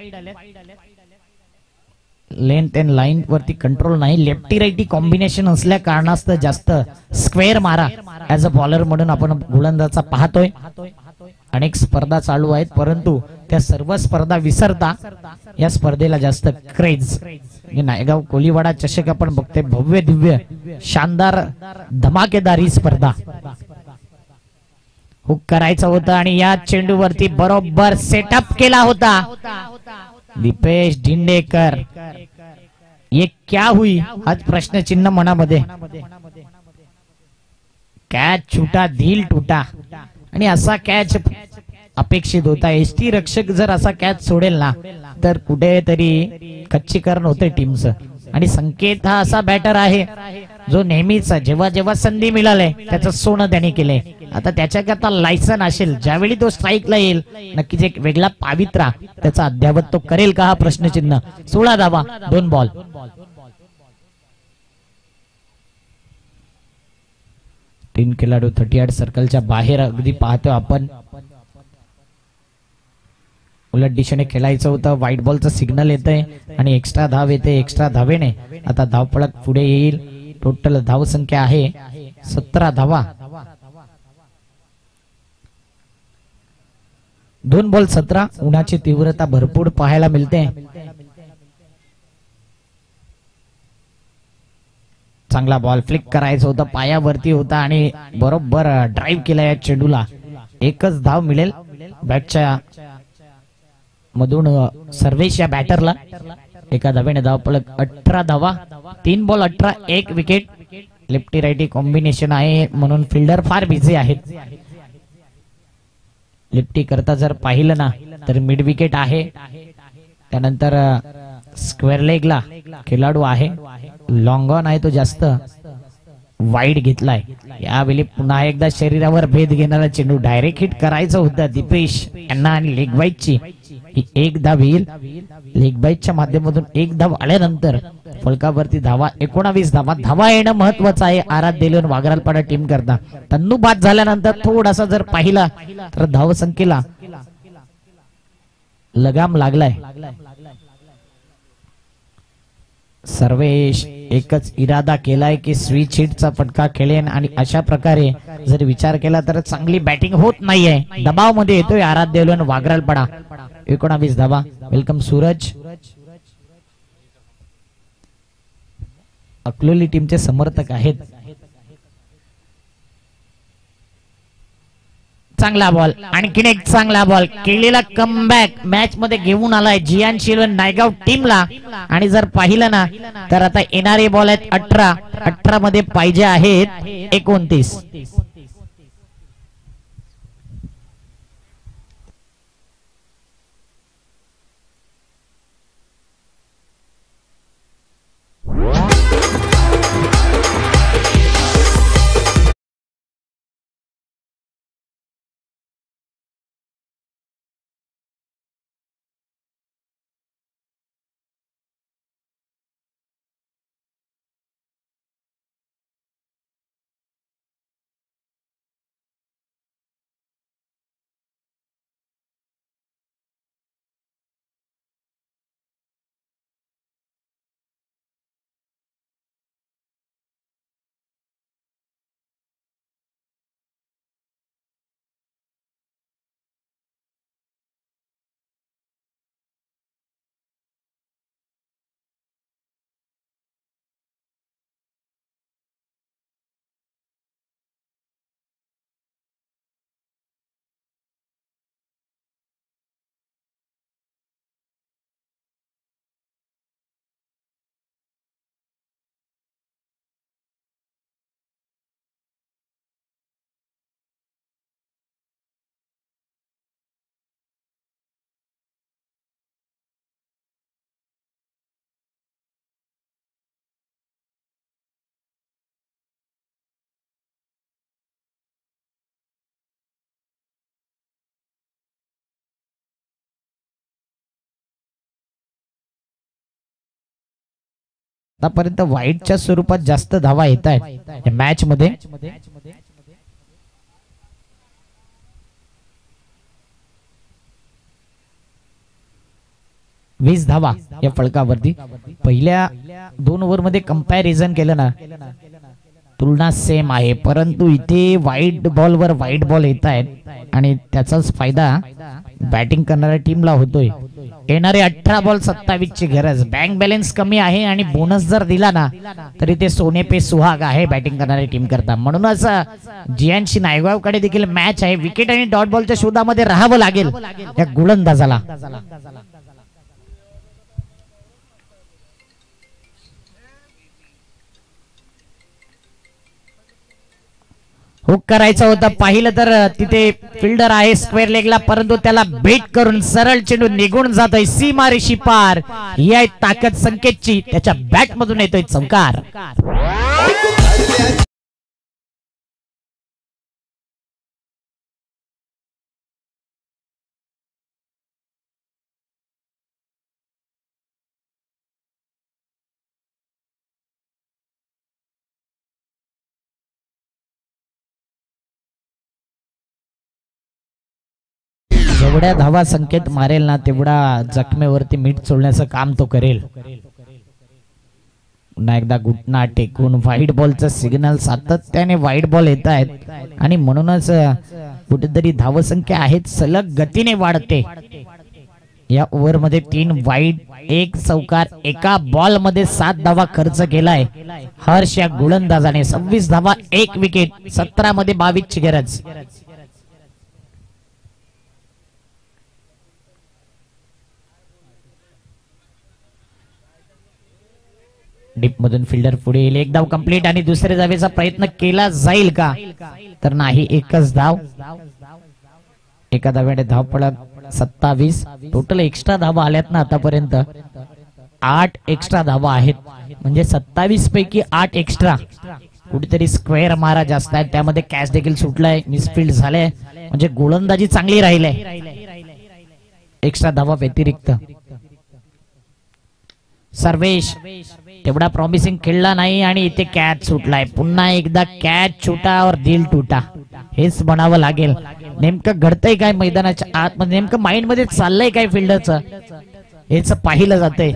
Speaker 1: लेंथ अँड लाईन वरती कंट्रोल नाही. लेफ्टी राईटी कॉम्बिनेशन असल्या कारणास्तव जास्त स्क्वेअर मारा ऍज अ बॉलर म्हणून आपण गोलंदाजा पाहतोय. अनेक स्पर्धा चालू आहेत परंतु त्या सर्व स्पर्धा विसरता या स्पर्धेला जास्त क्रेज. नायगाव कोलीवाडा चषक आपण बघतोय. भव्य दिव्य शानदार धमाकेदार ही स्पर्धा. हुक करायचं होतं आणि या चेंडूवरती बरोबर सेटअप केला होता दीपेश डिंडेकर. ये क्या हुई हाच प्रश्नचिन्ह मनामध्ये. कॅच छुटा दिल टुटा आणि असा कॅच अपेक्षित होता. एसटी रक्षक जर असा कॅच सोडेल ना तर कुठेतरी खच्चीकरण होते टीमचं. आणि संकेत हा असा बॅटर आहे जो नेहमीच जेव्हा जेव्हा संधी मिळाले त्याचं सोनं त्यांनी केलंय. आता त्याच्याकरता लायसन असेल, ज्यावेळी तो स्ट्राईकला येईल नक्कीच एक वेगळा पावित्रा त्याचा अद्यावत तो करेल का हा प्रश्नचिन्ह. 16 धावा 2 बॉल. तीन खेळाडू 38 सर्कलच्या बाहेर अगदी पाहतो आपण. उलट दिशेने खेळायचं होतं. व्हाईट बॉलचं सिग्नल येतंय आणि एक्स्ट्रा धाव येते. एक्स्ट्रा धावेने आता धावपळक पुढे येईल. टोटल धाव संख्या आहे 17 धावा. 2 बॉल 17. उन्हाची तीव्रता भरपूर पाहायला मिळते. चांगला बॉल फ्लिक करायचं होतं, पायावरती होता आणि बरोबर ड्राईव्ह केला या चेंडूला. एकच धाव मिळेल बॅटच्या मधून सर्वेश या बॅटरला. एका धावेने धावपळक 18 धावा. 3 ball 18, 1 wicket. Lefty righty combination आहे म्हणून फिल्डर फार बिझी आहेत. लेफ्टी करता जर पाहिलं ना तर मिड विकेट आहे. त्यानंतर स्क्वेअर लेगला खेळाडू आहे. लॉंग ऑन आहे तो जास्त वाईड घेतलाय. यावेळी पुन्हा एकदा शरीरावर भेद घेणारा चेंडू डायरेक्ट हिट करायचं होतं दीपेश यांना आणि लेग बाईटची ही एक धाव येईल. लेग बाईटच्या माध्यमातून एक धाव आल्यानंतर फलकावरती धावा 19 धावा. धावा येणं महत्वाचं आहे आराध्य लेवून वागरालपाडा टीम करता. तन्नू बाद झाल्यानंतर थोडासा जर पाहिला तर धाव संख्येला लगाम लागलाय. सर्वेश एकच इरादा केलाय की स्विच हिटचा फटका खेळेन आणि अशा प्रकारे जर विचार केला तर चांगली बॅटिंग होत नाहीये. दबाव मध्ये येतोय आराध्य लेवून वागरालपाडा. 19 धावा. वेलकम सूरज. अकलोली टीमचे समर्थक आहेत. चांगला बॉल आणखीन एक चांगला बॉल केलेला कमबॅक मॅच मध्ये घेऊन आलाय जियान शिलवन नायगाव टीमला. आणि जर पाहिलं ना तर आता येणारे बॉल आहेत 18 मध्ये पाहिजे आहेत 29. आतापर्यंत वाईटच्या स्वरूपात जास्त धावा येत आहेत मॅच मध्ये. 20 धावा या फलकावरती. पहिल्या 2 ओव्हर मध्ये कंपॅरिझन केलं ना तुलना सेम आहे परंतु इथे वाईट बॉल वर वाईट बॉल येत आहेत आणि त्याचाच फायदा बॅटिंग करणाऱ्या टीमला होतोय. येणारे 18 बॉल 27 ची गरज. बँक बॅलन्स कमी आहे आणि बोनस जर दिला ना तरी ते सोने पे सुहाग आहे बॅटिंग करणारी टीम करता. म्हणूनच जियांशी नायगाव कडे देखील मॅच आहे. विकेट आणि डॉट बॉलच्या शोधामध्ये राहावं लागेल या गोलंदाजाला. हुक करायचं होतं पाहिलं तर तिथे फिल्डर आहे स्क्वेअर लेगला परंतु त्याला बेट करून सरळ चेंडू निघून जातोय सीमा रेषी पार. ही आहे ताकद संकेतची. त्याच्या बॅट मधून येतोय चौकार. जेवढ्या धावा संकेत मारेल ना तेवढा जखमेवरती मीठ चोळण्याचं काम तो करेल. पुन्हा एकदा घुटना टेकून व्हाईट बॉलचं सिग्नल सातत्याने व्हाईट बॉल येत आहेत आणि म्हणूनच कुठेतरी धावसंख्या आहेत सलग गतीने वाढते. या ओव्हर मध्ये 3 वाईट 1 चौकार एका बॉल मध्ये 7 धावा खर्च केलाय हर्ष या गोलंदाजाने. 26 धावा 1 विकेट. 17 मध्ये 22 ची गरज. डीप मधून फिल्डर पुढे येईल. एक धाव कंप्लीट आणि दुसऱ्या धावेचा प्रयत्न केला जाईल का, तर नाही, एकच धाव. एका धाव्याने धाव पडत 27. टोटल एक्स्ट्रा धावा आल्यात ना आतापर्यंत, 8 एक्स्ट्रा धावा आहेत, म्हणजे 27 पैकी 8 एक्स्ट्रा. कुठेतरी स्क्वेअर मारा जास्त आहे, त्यामध्ये कॅच देखील सुटलाय, मिसफिल्ड झाले, म्हणजे गोलंदाजी चांगली राहिली एक्स्ट्रा धावा व्यतिरिक्त. सर्वेश तेवढा प्रॉमिसिंग खेळला नाही आणि इथे कॅच सुटलाय. पुन्हा एकदा कॅच छुटा और दिल टुटा, हेच म्हणावं लागेल. नेमकं घडतंय काय मैदानाच्या आतमध्ये, नेमकं माइंड मध्ये चाललंय काय फिल्डरचं, हेच पाहिलं जातंय.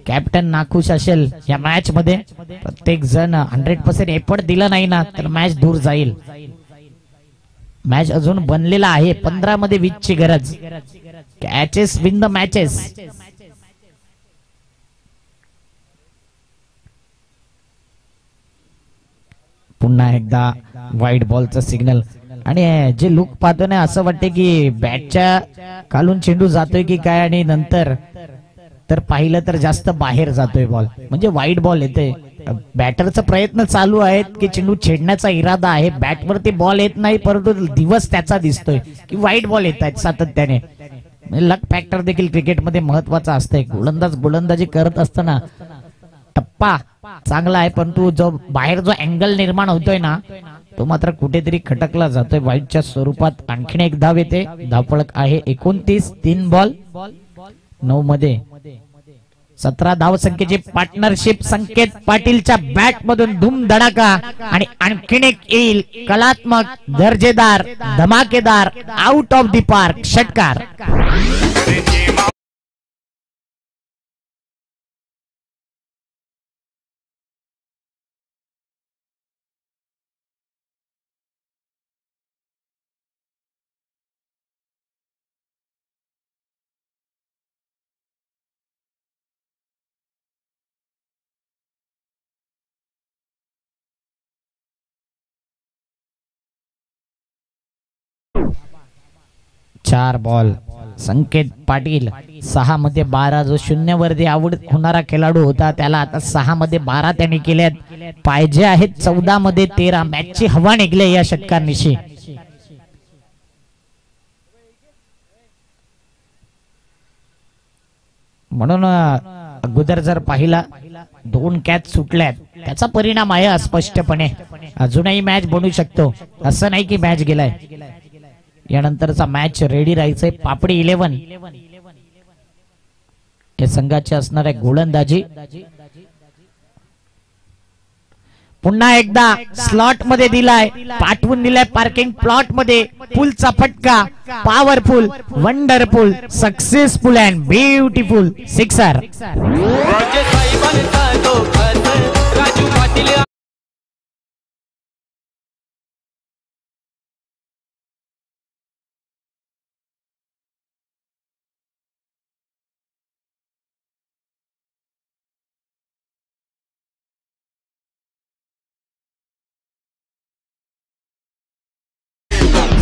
Speaker 1: कॅप्टन नाखुश असेल या मॅच मध्ये. प्रत्येक जण 100% एफर्ट दिला नाही ना तर मॅच दूर जाईल. मॅच अजून बनलेला आहे, 15 मध्ये 20 ची गरज. Catches win the matches. पुन्हा एकदा वाईट बॉलचं सिग्नल. आणि जे लुक पाहतो ना असं वाटते की बॅटच्या खालून चेंडू जातोय की काय, आणि नंतर तर पाहिलं तर जास्त बाहेर जातोय बॉल, म्हणजे वाईट बॉल येते. बॅटरचा प्रयत्न चालू आहेत की चेंडू छेडण्याचा इरादा आहे, बॅटवरती बॉल येत नाही, परंतु दिवस त्याचा दिसतोय की वाईट बॉल येत आहेत सातत्याने. लक फॅक्टर देखील क्रिकेटमध्ये महत्वाचा असतंय. गोलंदाजी करत असताना टप्पा चांगला आहे, परंतु जो बाहेर जो अँगल निर्माण होतोय ना तो मात्र कुठेतरी खटकला जातोय. वाईटच्या स्वरूपात आणखीन एक धाव येते. धावफलक आहे 29. 3 बॉल 9 मध्ये 17 धावसंख्येची पार्टनरशिप संकेत पाटीलच्या बॅट मधून धूम धडाका आणि आणखीन एक येईल कलात्मक, दर्जेदार, धमाकेदार, आउट ऑफ द पार्क षटकार. चार बॉल संकेत पाटील 6 मध्ये 12, जो 0 वरती आवड होणारा खेळाडू होता त्याला आता 6 मध्ये 12 त्यांनी केल्यात. पाहिजे आहेत 14 मध्ये 13. मॅचची हवा निघले या षटकारानिशी. म्हणून अगोदर जर पाहिला 2 कॅच सुटल्यात, त्याचा परिणाम आहे अस्पष्टपणे. अजूनही मॅच बनू शकतो, असं नाही की मॅच गेलाय. यानंतरचा मॅच रेडी राहायचंय. पापडी 11 या संघाची असणार आहे गोलंदाजी. पुन्हा एकदा स्लॉट मध्ये दिलाय, पाठवून दिलाय पार्किंग प्लॉट मध्ये. पुलचा फटका, powerful, wonderful, successful and beautiful sixer.
Speaker 2: Raju Patil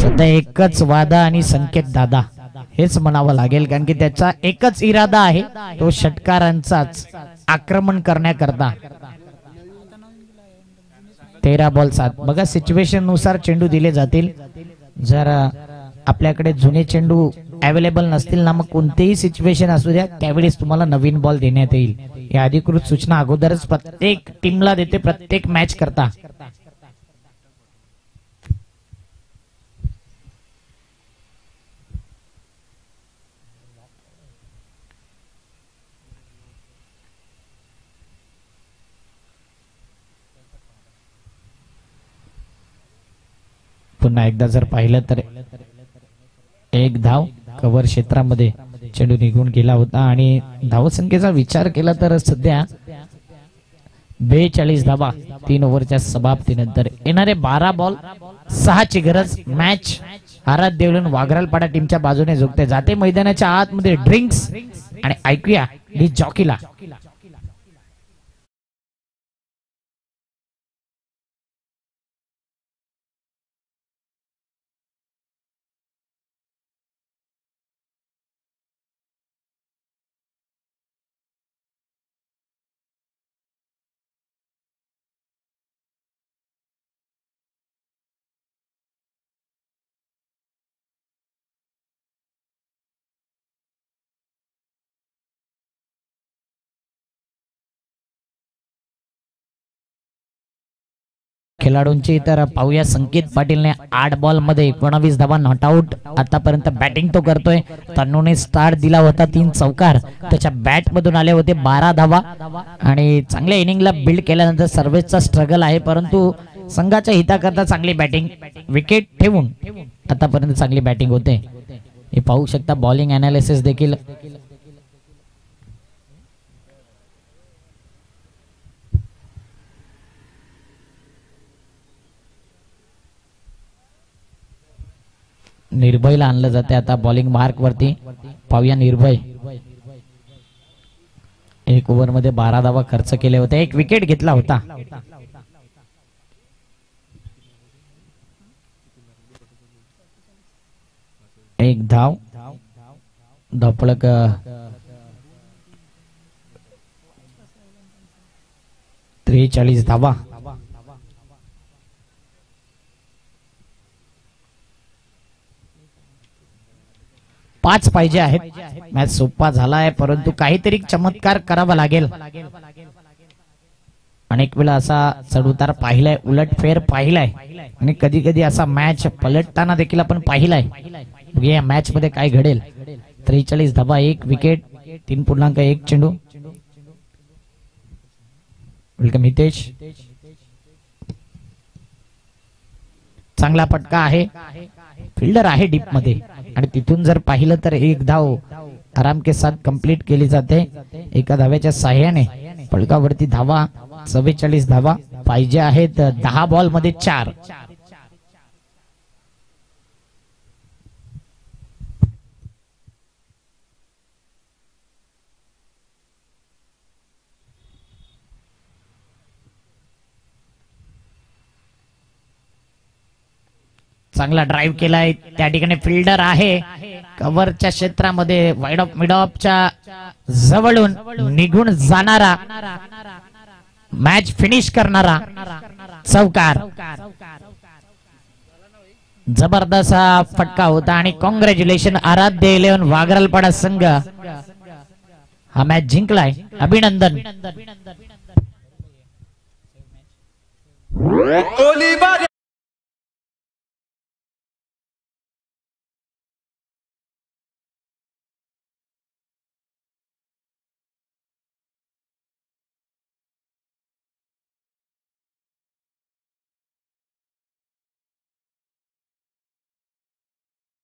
Speaker 1: सध्या एकच वादा आणि संकेत दादा हेच म्हणावं लागेल, कारण की त्याचा एकच इरादा आहे, तो षटकारांचाच आक्रमण करण्याकरता. 13 बॉल 7. बघा सिच्युएशन नुसार चेंडू दिले जातील. जर आपल्याकडे जुने चेंडू अवेलेबल नसतील ना, मग कोणतेही सिच्युएशन असू द्या त्यावेळेस तुम्हाला नवीन बॉल देण्यात येईल. या अधिकृत सूचना अगोदरच प्रत्येक टीमला देते, प्रत्येक मॅच करता. पुन्हा एकदा जर पाहिलं तर एक धाव कव्हर क्षेत्रामध्ये चेंडू निघून गेला होता. आणि धावसंख्येचा विचार केला तर सध्या 42 धावा 3 ओव्हरच्या समाप्तीनंतर. येणारे 12 बॉल 6 ची गरज. मॅच आराध्य देवलन वाघरालपाडा टीमच्या बाजूने झुकते. जाते मैदानाच्या आतमध्ये ड्रिंक्स आणि ऐकूया जॉकीला. खेळाडूंची तर पाहूया. संकेत पाटीलने 8 बॉल मध्ये 19 धावा नॉट आउट. आतापर्यंत बॅटिंग तो करतोय. तन्नूने स्टार्ट दिला होता 3 चौकार. त्याच्या बॅट मधून आले होते 12 धावा आणि चांगल्या इनिंगला बिल्ड केल्यानंतर सर्व्हिसचा स्ट्रगल आहे, परंतु संघाच्या हिताकरता चांगली बॅटिंग विकेट ठेवून आतापर्यंत चांगली बॅटिंग होते. हे पाहू शकता बॉलिंग अनालिसिस देखील. निर्भयला आणलं जाते आता बॉलिंग मार्क वरती. पाहूया निर्भय 1 ओव्हर मध्ये 12 धावा खर्च केले होते. 1 विकेट घेतला होता. एक धाव धपळक 43 धावा. पाच पाहिजे आहेत. मॅच सोपा झाला आहे, परंतु काहीतरी चमत्कार करावा लागेल. अनेक वेळा असा चढउतार पाहिलाय, उलटफेर पाहिलाय आणि कधी कधी असा मॅच पलटताना देखील आपण पाहिलाय. या मॅच मध्ये काय घडेल. 43 धावा 1 विकेट 3.1 चेंडू. वेलकम हितेश. चांगला फटका आहे. फिल्डर आहे डीप मध्ये आणि तिथून जर पाहिलं तर 1 धाव आराम के साथ कंप्लीट केली जाते. एका धाव्याच्या साह्याने फलकावरती धावा 44 धावा पाहिजे आहेत. 10 बॉल मध्ये 4. चांगला ड्राईव्ह केलाय. त्या ठिकाणी फिल्डर आहे. कव्हरच्या क्षेत्रामध्ये वाईड ऑफ मिड ऑफच्या जवळून निघून जाणारा, मॅच फिनिश करणारा चौकार. जबरदस्त फटका होता आणि कॉंग्रॅच्युलेशन आराध्य 11 वागरलपाडा संघ हा मॅच जिंकलाय. अभिनंदन.